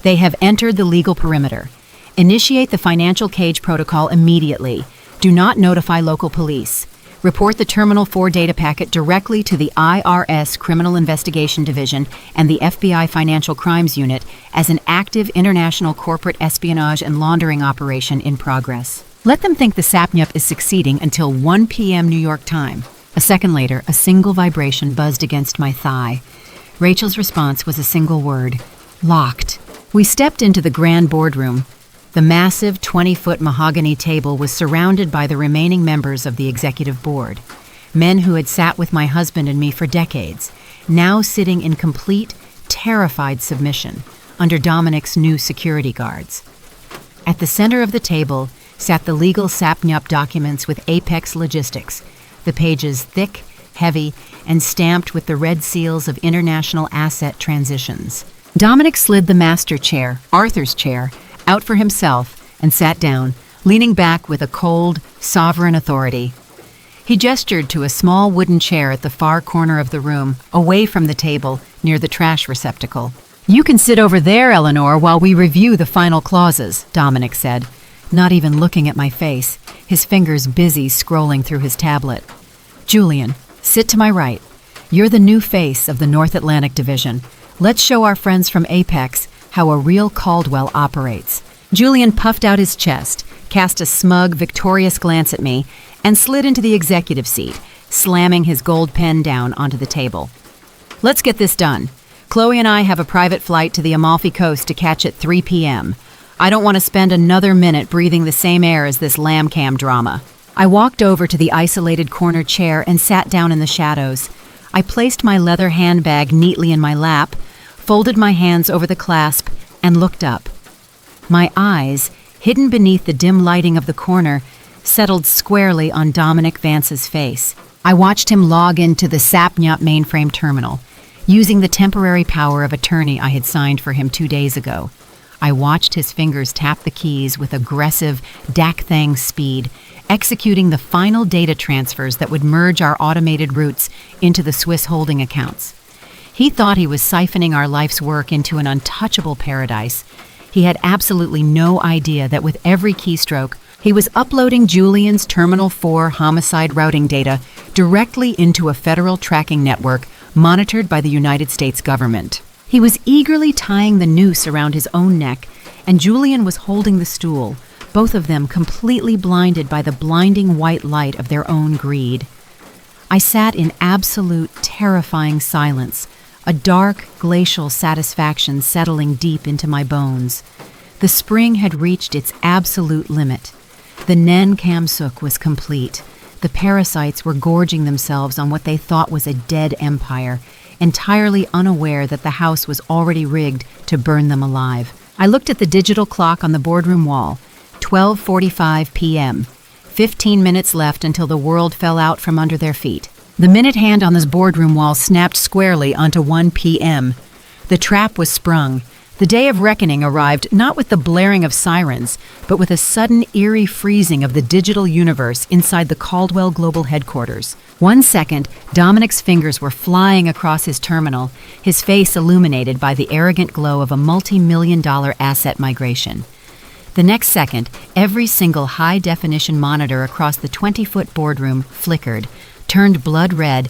They have entered the legal perimeter. Initiate the financial cage protocol immediately. Do not notify local police. Report the Terminal 4 data packet directly to the IRS Criminal Investigation Division and the FBI Financial Crimes Unit as an active international corporate espionage and laundering operation in progress. Let them think the Sapnyup is succeeding until 1 p.m. New York time." A second later, a single vibration buzzed against my thigh. Rachel's response was a single word: locked. We stepped into the grand boardroom. The massive 20-foot mahogany table was surrounded by the remaining members of the executive board, men who had sat with my husband and me for decades, now sitting in complete, terrified submission under Dominic's new security guards. At the center of the table sat the legal Sapnyup documents with Apex Logistics, the pages thick, heavy, and stamped with the red seals of international asset transitions. Dominic slid the master chair, Arthur's chair, out for himself and sat down, leaning back with a cold, sovereign authority. He gestured to a small wooden chair at the far corner of the room, away from the table, near the trash receptacle. "You can sit over there, Eleanor, while we review the final clauses," Dominic said, not even looking at my face, his fingers busy scrolling through his tablet. "Julian, sit to my right. You're the new face of the North Atlantic Division. Let's show our friends from Apex how a real Caldwell operates." Julian puffed out his chest, cast a smug, victorious glance at me, and slid into the executive seat, slamming his gold pen down onto the table. "Let's get this done. Chloe and I have a private flight to the Amalfi Coast to catch at 3 p.m. I don't want to spend another minute breathing the same air as this lamb cam drama." I walked over to the isolated corner chair and sat down in the shadows. I placed my leather handbag neatly in my lap, folded my hands over the clasp, and looked up. My eyes, hidden beneath the dim lighting of the corner, settled squarely on Dominic Vance's face. I watched him log into the Sapnyup mainframe terminal, using the temporary power of attorney I had signed for him 2 days ago. I watched his fingers tap the keys with aggressive, dak-thang speed, executing the final data transfers that would merge our automated routes into the Swiss holding accounts. He thought he was siphoning our life's work into an untouchable paradise. He had absolutely no idea that with every keystroke, he was uploading Julian's Terminal 4 homicide routing data directly into a federal tracking network monitored by the United States government. He was eagerly tying the noose around his own neck, and Julian was holding the stool, both of them completely blinded by the blinding white light of their own greed. I sat in absolute, terrifying silence, a dark, glacial satisfaction settling deep into my bones. The spring had reached its absolute limit. The Nen Kamsuk was complete. The parasites were gorging themselves on what they thought was a dead empire, entirely unaware that the house was already rigged to burn them alive. I looked at the digital clock on the boardroom wall. 12:45 p.m. 15 minutes left until the world fell out from under their feet. The minute hand on this boardroom wall snapped squarely onto 1 p.m. The trap was sprung. The day of reckoning arrived not with the blaring of sirens, but with a sudden eerie freezing of the digital universe inside the Caldwell Global Headquarters. 1 second, Dominic's fingers were flying across his terminal, his face illuminated by the arrogant glow of a multi-million-dollar asset migration. The next second, every single high-definition monitor across the 20-foot boardroom flickered, turned blood red,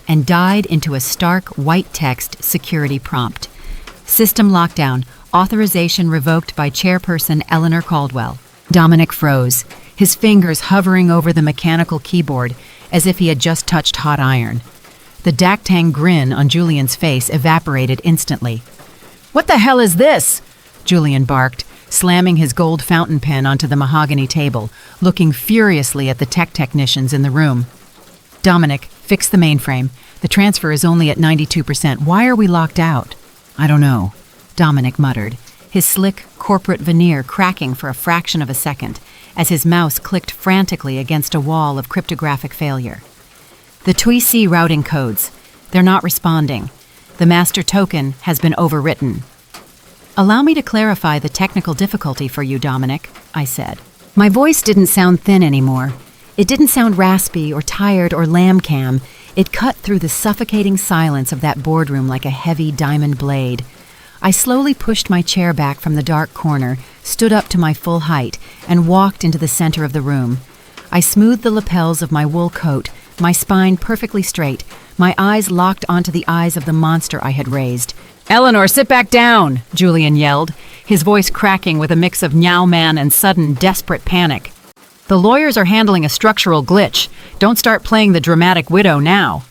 and died into a stark white text security prompt. System lockdown. Authorization revoked by Chairperson Eleanor Caldwell. Dominic froze, his fingers hovering over the mechanical keyboard as if he had just touched hot iron. The dak-tang grin on Julian's face evaporated instantly. "What the hell is this?" Julian barked, slamming his gold fountain pen onto the mahogany table, looking furiously at the tech technicians in the room. Dominic, fix the mainframe. The transfer is only at 92%. Why are we locked out? I don't know, Dominic muttered, his slick corporate veneer cracking for a fraction of a second as his mouse clicked frantically against a wall of cryptographic failure. The TUI routing codes. They're not responding. The master token has been overwritten. Allow me to clarify the technical difficulty for you, Dominic, I said. My voice didn't sound thin anymore. It didn't sound raspy or tired or lamb-cam. It cut through the suffocating silence of that boardroom like a heavy diamond blade. I slowly pushed my chair back from the dark corner, stood up to my full height, and walked into the center of the room. I smoothed the lapels of my wool coat, my spine perfectly straight, my eyes locked onto the eyes of the monster I had raised. "Eleanor, sit back down!" Julian yelled, his voice cracking with a mix of meow man and sudden, desperate panic. "The lawyers are handling a structural glitch. Don't start playing the dramatic widow now."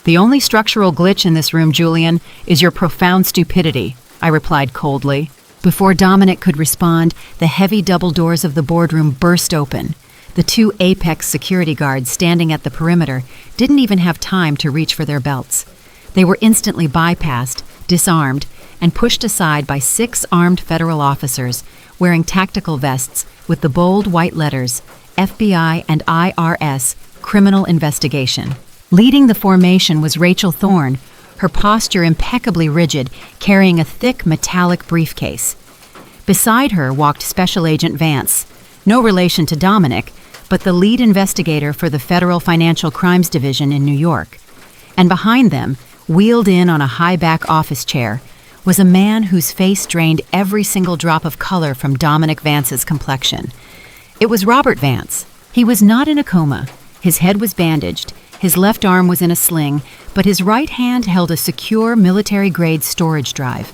"The only structural glitch in this room, Julian, is your profound stupidity," I replied coldly. Before Dominic could respond, the heavy double doors of the boardroom burst open. The two Apex security guards standing at the perimeter didn't even have time to reach for their belts. They were instantly bypassed, disarmed, and pushed aside by 6 armed federal officers wearing tactical vests with the bold white letters, FBI and IRS, Criminal Investigation. Leading the formation was Rachel Thorne, her posture impeccably rigid, carrying a thick metallic briefcase. Beside her walked Special Agent Vance, no relation to Dominic, but the lead investigator for the Federal Financial Crimes Division in New York. And behind them, wheeled in on a high-back office chair, was a man whose face drained every single drop of color from Dominic Vance's complexion. It was Robert Vance. He was not in a coma. His head was bandaged, his left arm was in a sling, but his right hand held a secure military-grade storage drive.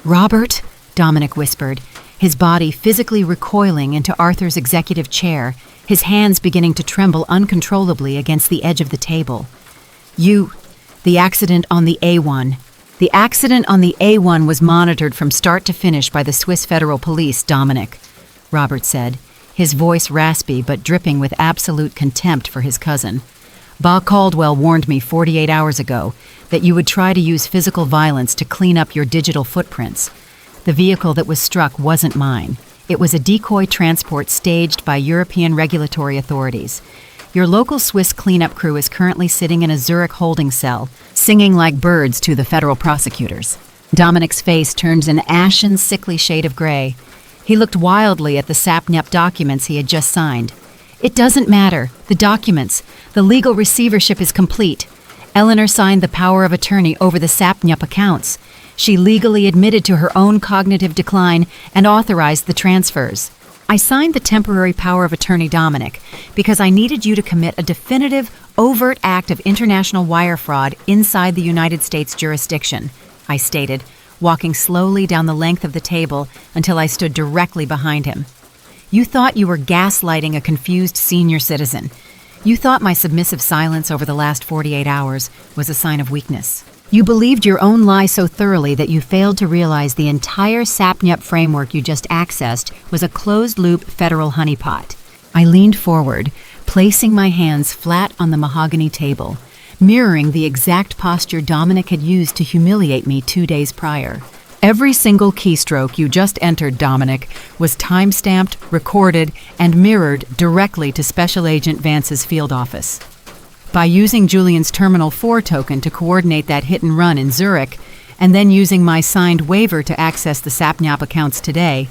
"Robert," Dominic whispered, his body physically recoiling into Arthur's executive chair, his hands beginning to tremble uncontrollably against the edge of the table. The accident on the A1. The accident on the A1 was monitored from start to finish by the Swiss Federal Police, Dominic," Robert said, his voice raspy but dripping with absolute contempt for his cousin. "Bob Caldwell warned me 48 hours ago that you would try to use physical violence to clean up your digital footprints. The vehicle that was struck wasn't mine. It was a decoy transport staged by European regulatory authorities. Your local Swiss cleanup crew is currently sitting in a Zurich holding cell, singing like birds to the federal prosecutors." Dominic's face turned an ashen, sickly shade of gray. He looked wildly at the Sapnep documents he had just signed. "It doesn't matter. The documents. The legal receivership is complete. Eleanor signed the power of attorney over the Sapnep accounts. She legally admitted to her own cognitive decline and authorized the transfers. I signed the temporary power of attorney, Dominic, because I needed you to commit a definitive, overt act of international wire fraud inside the United States jurisdiction," I stated, walking slowly down the length of the table until I stood directly behind him. "You thought you were gaslighting a confused senior citizen. You thought my submissive silence over the last 48 hours was a sign of weakness. You believed your own lie so thoroughly that you failed to realize the entire Sapnep framework you just accessed was a closed-loop federal honeypot." I leaned forward, placing my hands flat on the mahogany table, mirroring the exact posture Dominic had used to humiliate me 2 days prior. "Every single keystroke you just entered, Dominic, was time-stamped, recorded, and mirrored directly to Special Agent Vance's field office. By using Julian's Terminal 4 token to coordinate that hit and run in Zurich, and then using my signed waiver to access the Sapnap accounts today,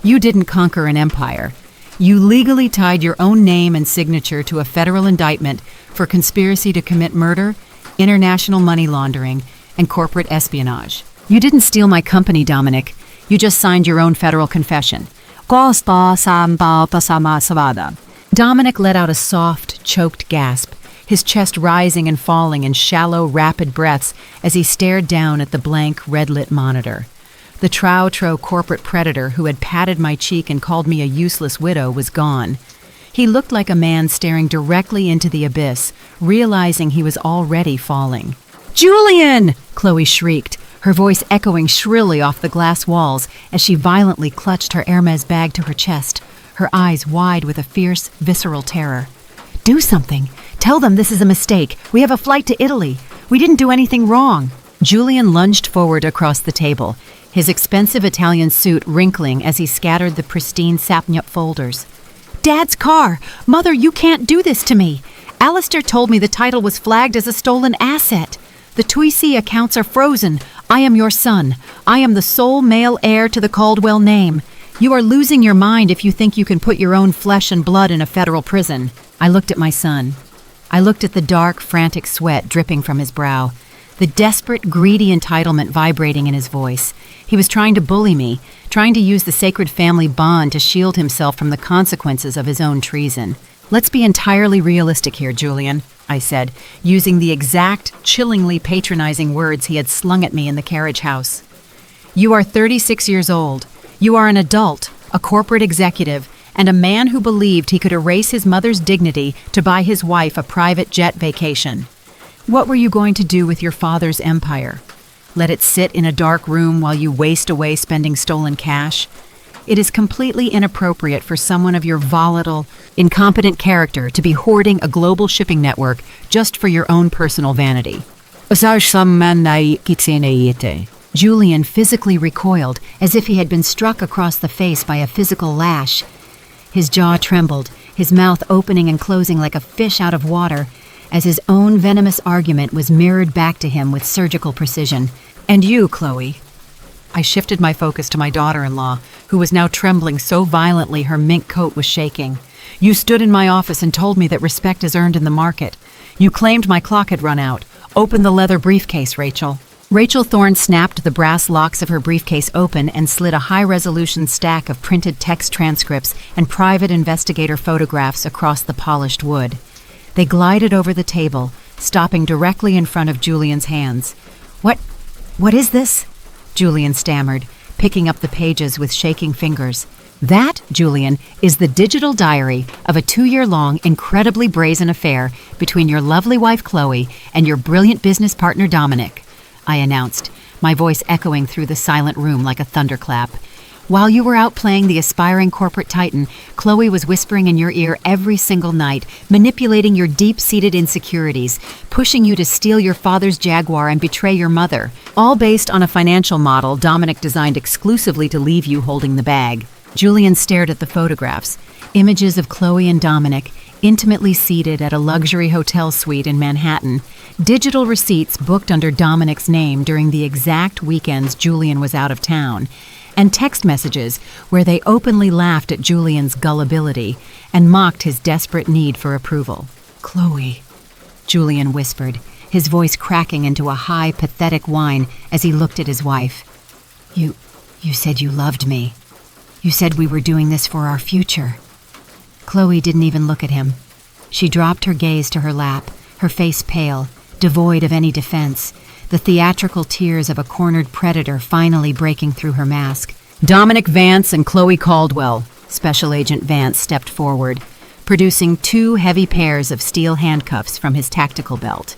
you didn't conquer an empire. You legally tied your own name and signature to a federal indictment for conspiracy to commit murder, international money laundering, and corporate espionage. You didn't steal my company, Dominic. You just signed your own federal confession." Dominic let out a soft, choked gasp, his chest rising and falling in shallow, rapid breaths as he stared down at the blank, red-lit monitor. The trow-trow corporate predator who had patted my cheek and called me a useless widow was gone. He looked like a man staring directly into the abyss, realizing he was already falling. "Julian!" Chloe shrieked, her voice echoing shrilly off the glass walls as she violently clutched her Hermes bag to her chest, her eyes wide with a fierce, visceral terror. "Do something! Tell them this is a mistake. We have a flight to Italy. We didn't do anything wrong." Julian lunged forward across the table, his expensive Italian suit wrinkling as he scattered the pristine sapnip folders. "Dad's car! Mother, you can't do this to me! Alistair told me the title was flagged as a stolen asset. The Tuisi accounts are frozen. I am your son. I am the sole male heir to the Caldwell name. You are losing your mind if you think you can put your own flesh and blood in a federal prison." I looked at my son. I looked at the dark, frantic sweat dripping from his brow, the desperate, greedy entitlement vibrating in his voice. He was trying to bully me, trying to use the sacred family bond to shield himself from the consequences of his own treason. "Let's be entirely realistic here, Julian," I said, using the exact, chillingly patronizing words he had slung at me in the carriage house. "You are 36 years old. You are an adult, a corporate executive, and a man who believed he could erase his mother's dignity to buy his wife a private jet vacation. What were you going to do with your father's empire? Let it sit in a dark room while you waste away spending stolen cash? It is completely inappropriate for someone of your volatile, incompetent character to be hoarding a global shipping network just for your own personal vanity." Julian physically recoiled, as if he had been struck across the face by a physical lash. His jaw trembled, his mouth opening and closing like a fish out of water, as his own venomous argument was mirrored back to him with surgical precision. "And you, Chloe?" I shifted my focus to my daughter-in-law, who was now trembling so violently her mink coat was shaking. "You stood in my office and told me that respect is earned in the market. You claimed my clock had run out. Open the leather briefcase, Rachel." Rachel Thorne snapped the brass locks of her briefcase open and slid a high-resolution stack of printed text transcripts and private investigator photographs across the polished wood. They glided over the table, stopping directly in front of Julian's hands. What is this?" Julian stammered, picking up the pages with shaking fingers. "That, Julian, is the digital diary of a 2-year-long, incredibly brazen affair between your lovely wife Chloe and your brilliant business partner Dominic," I announced, my voice echoing through the silent room like a thunderclap. "While you were out playing the aspiring corporate titan, Chloe was whispering in your ear every single night, manipulating your deep-seated insecurities, pushing you to steal your father's Jaguar and betray your mother, all based on a financial model Dominic designed exclusively to leave you holding the bag." Julian stared at the photographs, images of Chloe and Dominic, intimately seated at a luxury hotel suite in Manhattan, digital receipts booked under Dominic's name during the exact weekends Julian was out of town, and text messages where they openly laughed at Julian's gullibility and mocked his desperate need for approval. "Chloe," Julian whispered, his voice cracking into a high, pathetic whine as he looked at his wife. You said you loved me. You said we were doing this for our future." Chloe didn't even look at him. She dropped her gaze to her lap, her face pale, devoid of any defense, the theatrical tears of a cornered predator finally breaking through her mask. "Dominic Vance and Chloe Caldwell," Special Agent Vance stepped forward, producing 2 heavy pairs of steel handcuffs from his tactical belt.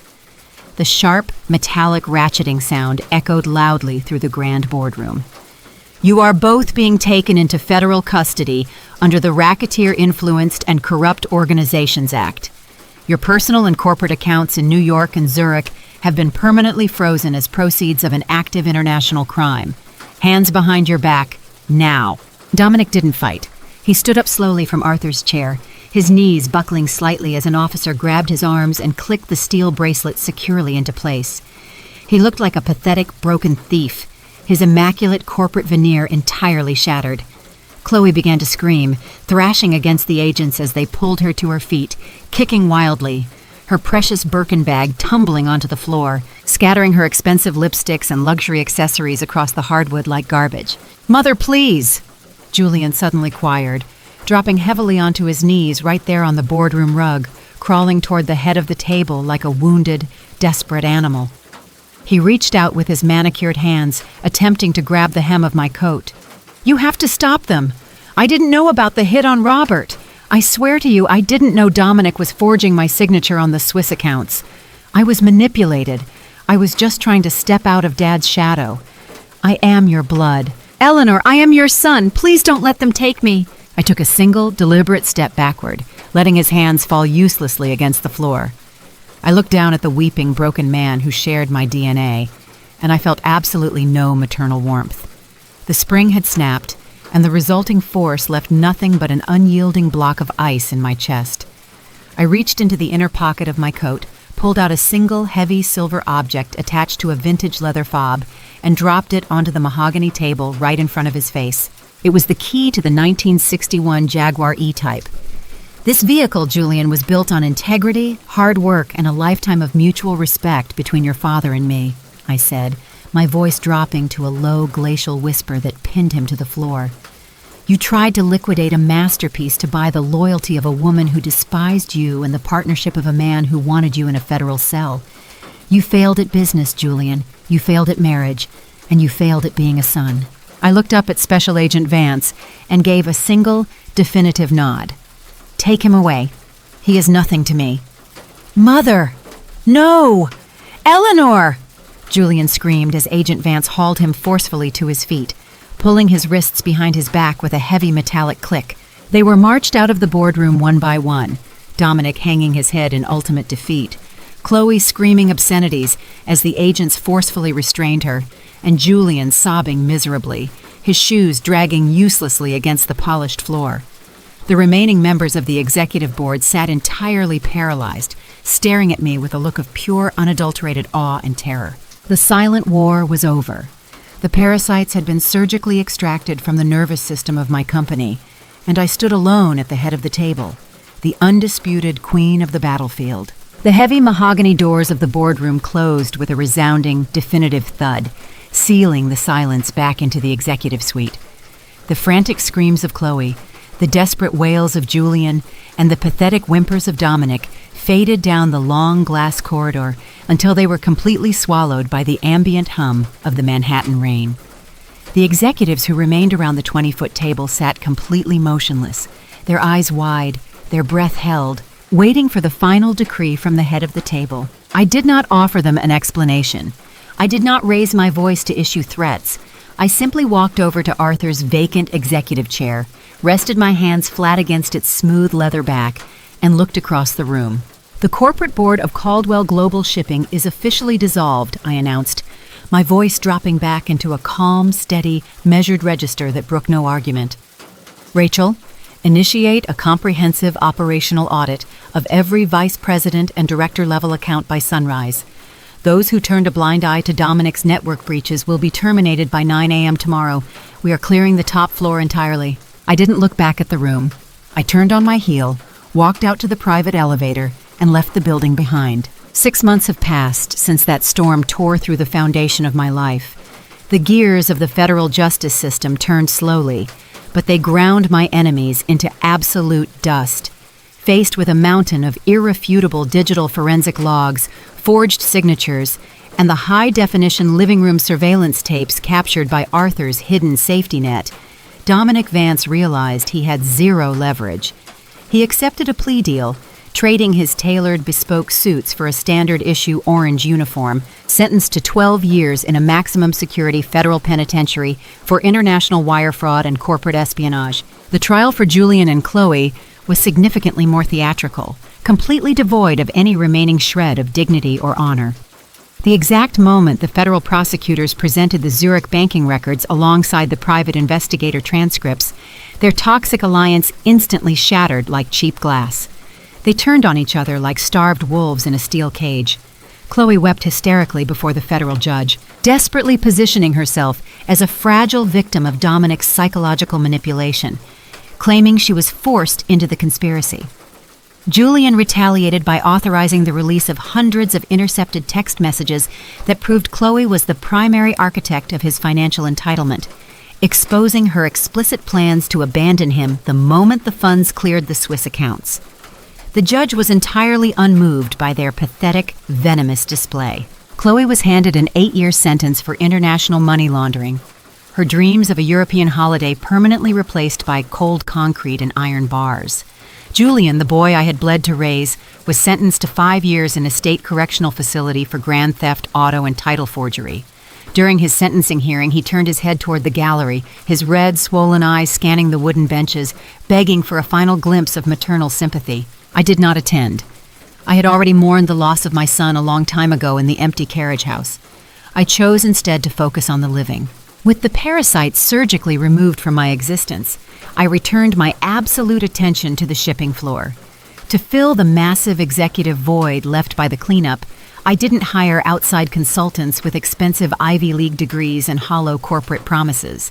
The sharp, metallic ratcheting sound echoed loudly through the grand boardroom. "You are both being taken into federal custody under the Racketeer-Influenced and Corrupt Organizations Act. Your personal and corporate accounts in New York and Zurich have been permanently frozen as proceeds of an active international crime. Hands behind your back, now." Dominic didn't fight. He stood up slowly from Arthur's chair, his knees buckling slightly as an officer grabbed his arms and clicked the steel bracelet securely into place. He looked like a pathetic, broken thief, his immaculate corporate veneer entirely shattered. Chloe began to scream, thrashing against the agents as they pulled her to her feet, kicking wildly, her precious Birkin bag tumbling onto the floor, scattering her expensive lipsticks and luxury accessories across the hardwood like garbage. "Mother, please!" Julian suddenly choired, dropping heavily onto his knees right there on the boardroom rug, crawling toward the head of the table like a wounded, desperate animal. He reached out with his manicured hands, attempting to grab the hem of my coat. "You have to stop them. I didn't know about the hit on Robert. I swear to you, I didn't know Dominic was forging my signature on the Swiss accounts. I was manipulated. I was just trying to step out of Dad's shadow. I am your blood. Eleanor, I am your son. Please don't let them take me." I took a single, deliberate step backward, letting his hands fall uselessly against the floor. I looked down at the weeping, broken man who shared my DNA, and I felt absolutely no maternal warmth. The spring had snapped, and the resulting force left nothing but an unyielding block of ice in my chest. I reached into the inner pocket of my coat, pulled out a single heavy silver object attached to a vintage leather fob, and dropped it onto the mahogany table right in front of his face. It was the key to the 1961 Jaguar E-Type. This vehicle, Julian, was built on integrity, hard work, and a lifetime of mutual respect between your father and me, I said, my voice dropping to a low glacial whisper that pinned him to the floor. You tried to liquidate a masterpiece to buy the loyalty of a woman who despised you and the partnership of a man who wanted you in a federal cell. You failed at business, Julian. You failed at marriage, and you failed at being a son. I looked up at Special Agent Vance and gave a single, definitive nod. Take him away. He is nothing to me. Mother! No! Eleanor! Julian screamed as Agent Vance hauled him forcefully to his feet, pulling his wrists behind his back with a heavy metallic click. They were marched out of the boardroom one by one, Dominic hanging his head in ultimate defeat, Chloe screaming obscenities as the agents forcefully restrained her, and Julian sobbing miserably, his shoes dragging uselessly against the polished floor. The remaining members of the executive board sat entirely paralyzed, staring at me with a look of pure, unadulterated awe and terror. The silent war was over. The parasites had been surgically extracted from the nervous system of my company, and I stood alone at the head of the table, the undisputed queen of the battlefield. The heavy mahogany doors of the boardroom closed with a resounding, definitive thud, sealing the silence back into the executive suite. The frantic screams of Chloe, the desperate wails of Julian, and the pathetic whimpers of Dominic faded down the long glass corridor until they were completely swallowed by the ambient hum of the Manhattan rain. The executives who remained around the 20-foot table sat completely motionless, their eyes wide, their breath held, waiting for the final decree from the head of the table. I did not offer them an explanation. I did not raise my voice to issue threats. I simply walked over to Arthur's vacant executive chair, rested my hands flat against its smooth leather back, and looked across the room. The corporate board of Caldwell Global Shipping is officially dissolved, I announced, my voice dropping back into a calm, steady, measured register that brooked no argument. Rachel, initiate a comprehensive operational audit of every vice president and director level account by sunrise. Those who turned a blind eye to Dominic's network breaches will be terminated by 9 a.m. tomorrow. We are clearing the top floor entirely. I didn't look back at the room. I turned on my heel, walked out to the private elevator, and left the building behind. 6 months have passed since that storm tore through the foundation of my life. The gears of the federal justice system turned slowly, but they ground my enemies into absolute dust. Faced with a mountain of irrefutable digital forensic logs, forged signatures, and the high-definition living room surveillance tapes captured by Arthur's hidden safety net, Dominic Vance realized he had zero leverage. He accepted a plea deal, trading his tailored bespoke suits for a standard-issue orange uniform, sentenced to 12 years in a maximum security federal penitentiary for international wire fraud and corporate espionage. The trial for Julian and Chloe was significantly more theatrical, completely devoid of any remaining shred of dignity or honor. The exact moment the federal prosecutors presented the Zurich banking records alongside the private investigator transcripts, their toxic alliance instantly shattered like cheap glass. They turned on each other like starved wolves in a steel cage. Chloe wept hysterically before the federal judge, desperately positioning herself as a fragile victim of Dominic's psychological manipulation, claiming she was forced into the conspiracy. Julian retaliated by authorizing the release of hundreds of intercepted text messages that proved Chloe was the primary architect of his financial entitlement, exposing her explicit plans to abandon him the moment the funds cleared the Swiss accounts. The judge was entirely unmoved by their pathetic, venomous display. Chloe was handed an 8-year sentence for international money laundering, her dreams of a European holiday permanently replaced by cold concrete and iron bars. Julian, the boy I had bled to raise, was sentenced to 5 years in a state correctional facility for grand theft, auto, and title forgery. During his sentencing hearing, he turned his head toward the gallery, his red, swollen eyes scanning the wooden benches, begging for a final glimpse of maternal sympathy. I did not attend. I had already mourned the loss of my son a long time ago in the empty carriage house. I chose instead to focus on the living. With the parasite surgically removed from my existence, I returned my absolute attention to the shipping floor. To fill the massive executive void left by the cleanup, I didn't hire outside consultants with expensive Ivy League degrees and hollow corporate promises.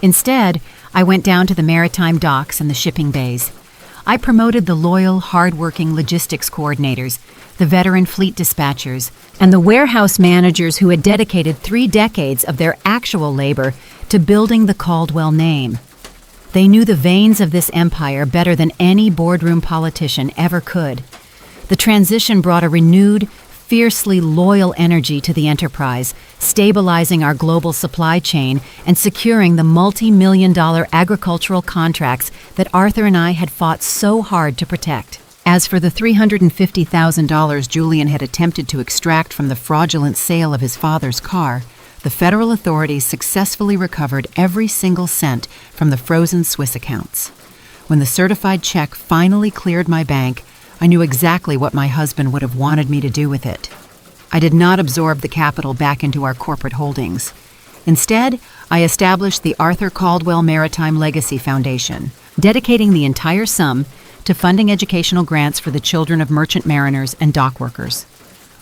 Instead, I went down to the maritime docks and the shipping bays. I promoted the loyal, hard-working logistics coordinators, the veteran fleet dispatchers, and the warehouse managers who had dedicated 3 decades of their actual labor to building the Caldwell name. They knew the veins of this empire better than any boardroom politician ever could. The transition brought a renewed, fiercely loyal energy to the enterprise, stabilizing our global supply chain and securing the multi-million-dollar agricultural contracts that Arthur and I had fought so hard to protect. As for the $350,000 Julian had attempted to extract from the fraudulent sale of his father's car, the federal authorities successfully recovered every single cent from the frozen Swiss accounts. When the certified check finally cleared my bank, I knew exactly what my husband would have wanted me to do with it. I did not absorb the capital back into our corporate holdings. Instead, I established the Arthur Caldwell Maritime Legacy Foundation, dedicating the entire sum to funding educational grants for the children of merchant mariners and dock workers.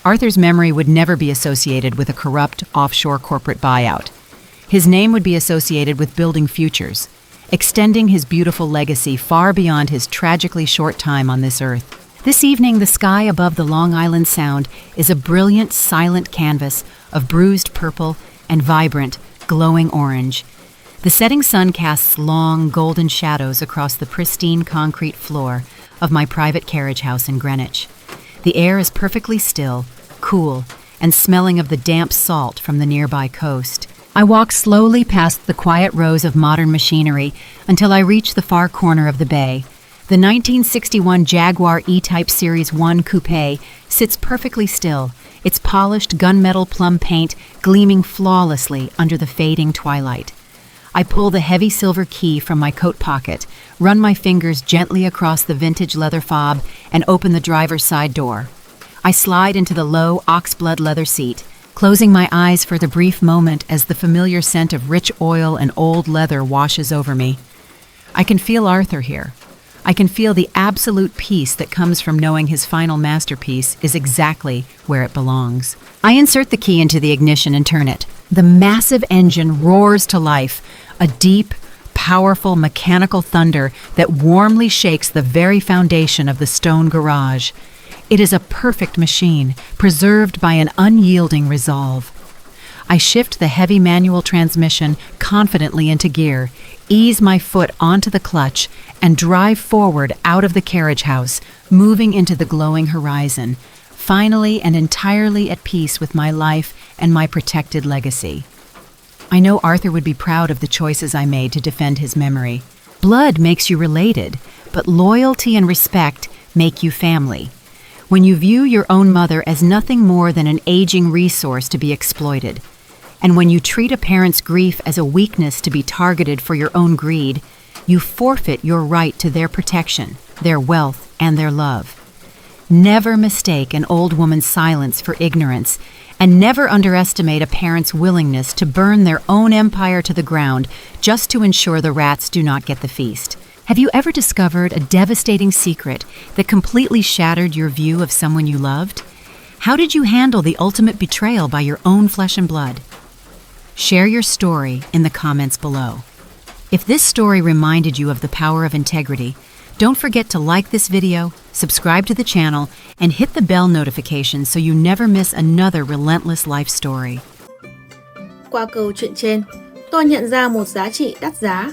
Arthur's memory would never be associated with a corrupt offshore corporate buyout. His name would be associated with building futures, extending his beautiful legacy far beyond his tragically short time on this earth. This evening, the sky above the Long Island Sound is a brilliant, silent canvas of bruised purple and vibrant, glowing orange. The setting sun casts long, golden shadows across the pristine concrete floor of my private carriage house in Greenwich. The air is perfectly still, cool, and smelling of the damp salt from the nearby coast. I walk slowly past the quiet rows of modern machinery until I reach the far corner of the bay. The 1961 Jaguar E-Type Series 1 Coupe sits perfectly still, its polished gunmetal plum paint gleaming flawlessly under the fading twilight. I pull the heavy silver key from my coat pocket, run my fingers gently across the vintage leather fob, and open the driver's side door. I slide into the low oxblood leather seat, closing my eyes for the brief moment as the familiar scent of rich oil and old leather washes over me. I can feel Arthur here. I can feel the absolute peace that comes from knowing his final masterpiece is exactly where it belongs. I insert the key into the ignition and turn it. The massive engine roars to life, a deep, powerful mechanical thunder that warmly shakes the very foundation of the stone garage. It is a perfect machine, preserved by an unyielding resolve. I shift the heavy manual transmission confidently into gear, ease my foot onto the clutch, and drive forward out of the carriage house, moving into the glowing horizon, finally and entirely at peace with my life and my protected legacy. I know Arthur would be proud of the choices I made to defend his memory. Blood makes you related, but loyalty and respect make you family. When you view your own mother as nothing more than an aging resource to be exploited, and when you treat a parent's grief as a weakness to be targeted for your own greed, you forfeit your right to their protection, their wealth, and their love. Never mistake an old woman's silence for ignorance, and never underestimate a parent's willingness to burn their own empire to the ground just to ensure the rats do not get the feast. Have you ever discovered a devastating secret that completely shattered your view of someone you loved? How did you handle the ultimate betrayal by your own flesh and blood? Share your story in the comments below. If this story reminded you of the power of integrity, don't forget to like this video, subscribe to the channel, and hit the bell notification so you never miss another relentless life story. Qua câu chuyện trên, tôi nhận ra một giá trị đắt giá.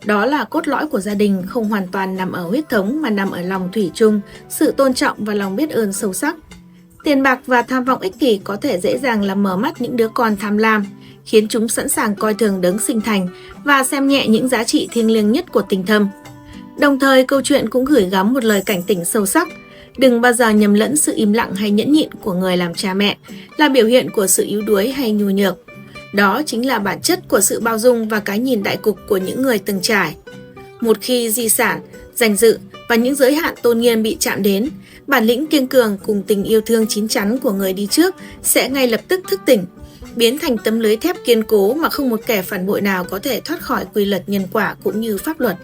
Đó là cốt lõi của gia đình không hoàn toàn nằm ở huyết thống mà nằm ở lòng thủy chung, sự tôn trọng và lòng biết ơn sâu sắc. Tiền bạc và tham vọng ích kỷ có thể dễ dàng làm mở mắt những đứa con tham lam, khiến chúng sẵn sàng coi thường đấng sinh thành và xem nhẹ những giá trị thiêng liêng nhất của tình thâm. Đồng thời, câu chuyện cũng gửi gắm một lời cảnh tỉnh sâu sắc. Đừng bao giờ nhầm lẫn sự im lặng hay nhẫn nhịn của người làm cha mẹ là biểu hiện của sự yếu đuối hay nhu nhược. Đó chính là bản chất của sự bao dung và cái nhìn đại cục của những người từng trải. Một khi di sản, danh dự và những giới hạn tôn nghiêm bị chạm đến, bản lĩnh kiên cường cùng tình yêu thương chín chắn của người đi trước sẽ ngay lập tức thức tỉnh, biến thành tấm lưới thép kiên cố mà không một kẻ phản bội nào có thể thoát khỏi quy luật nhân quả cũng như pháp luật.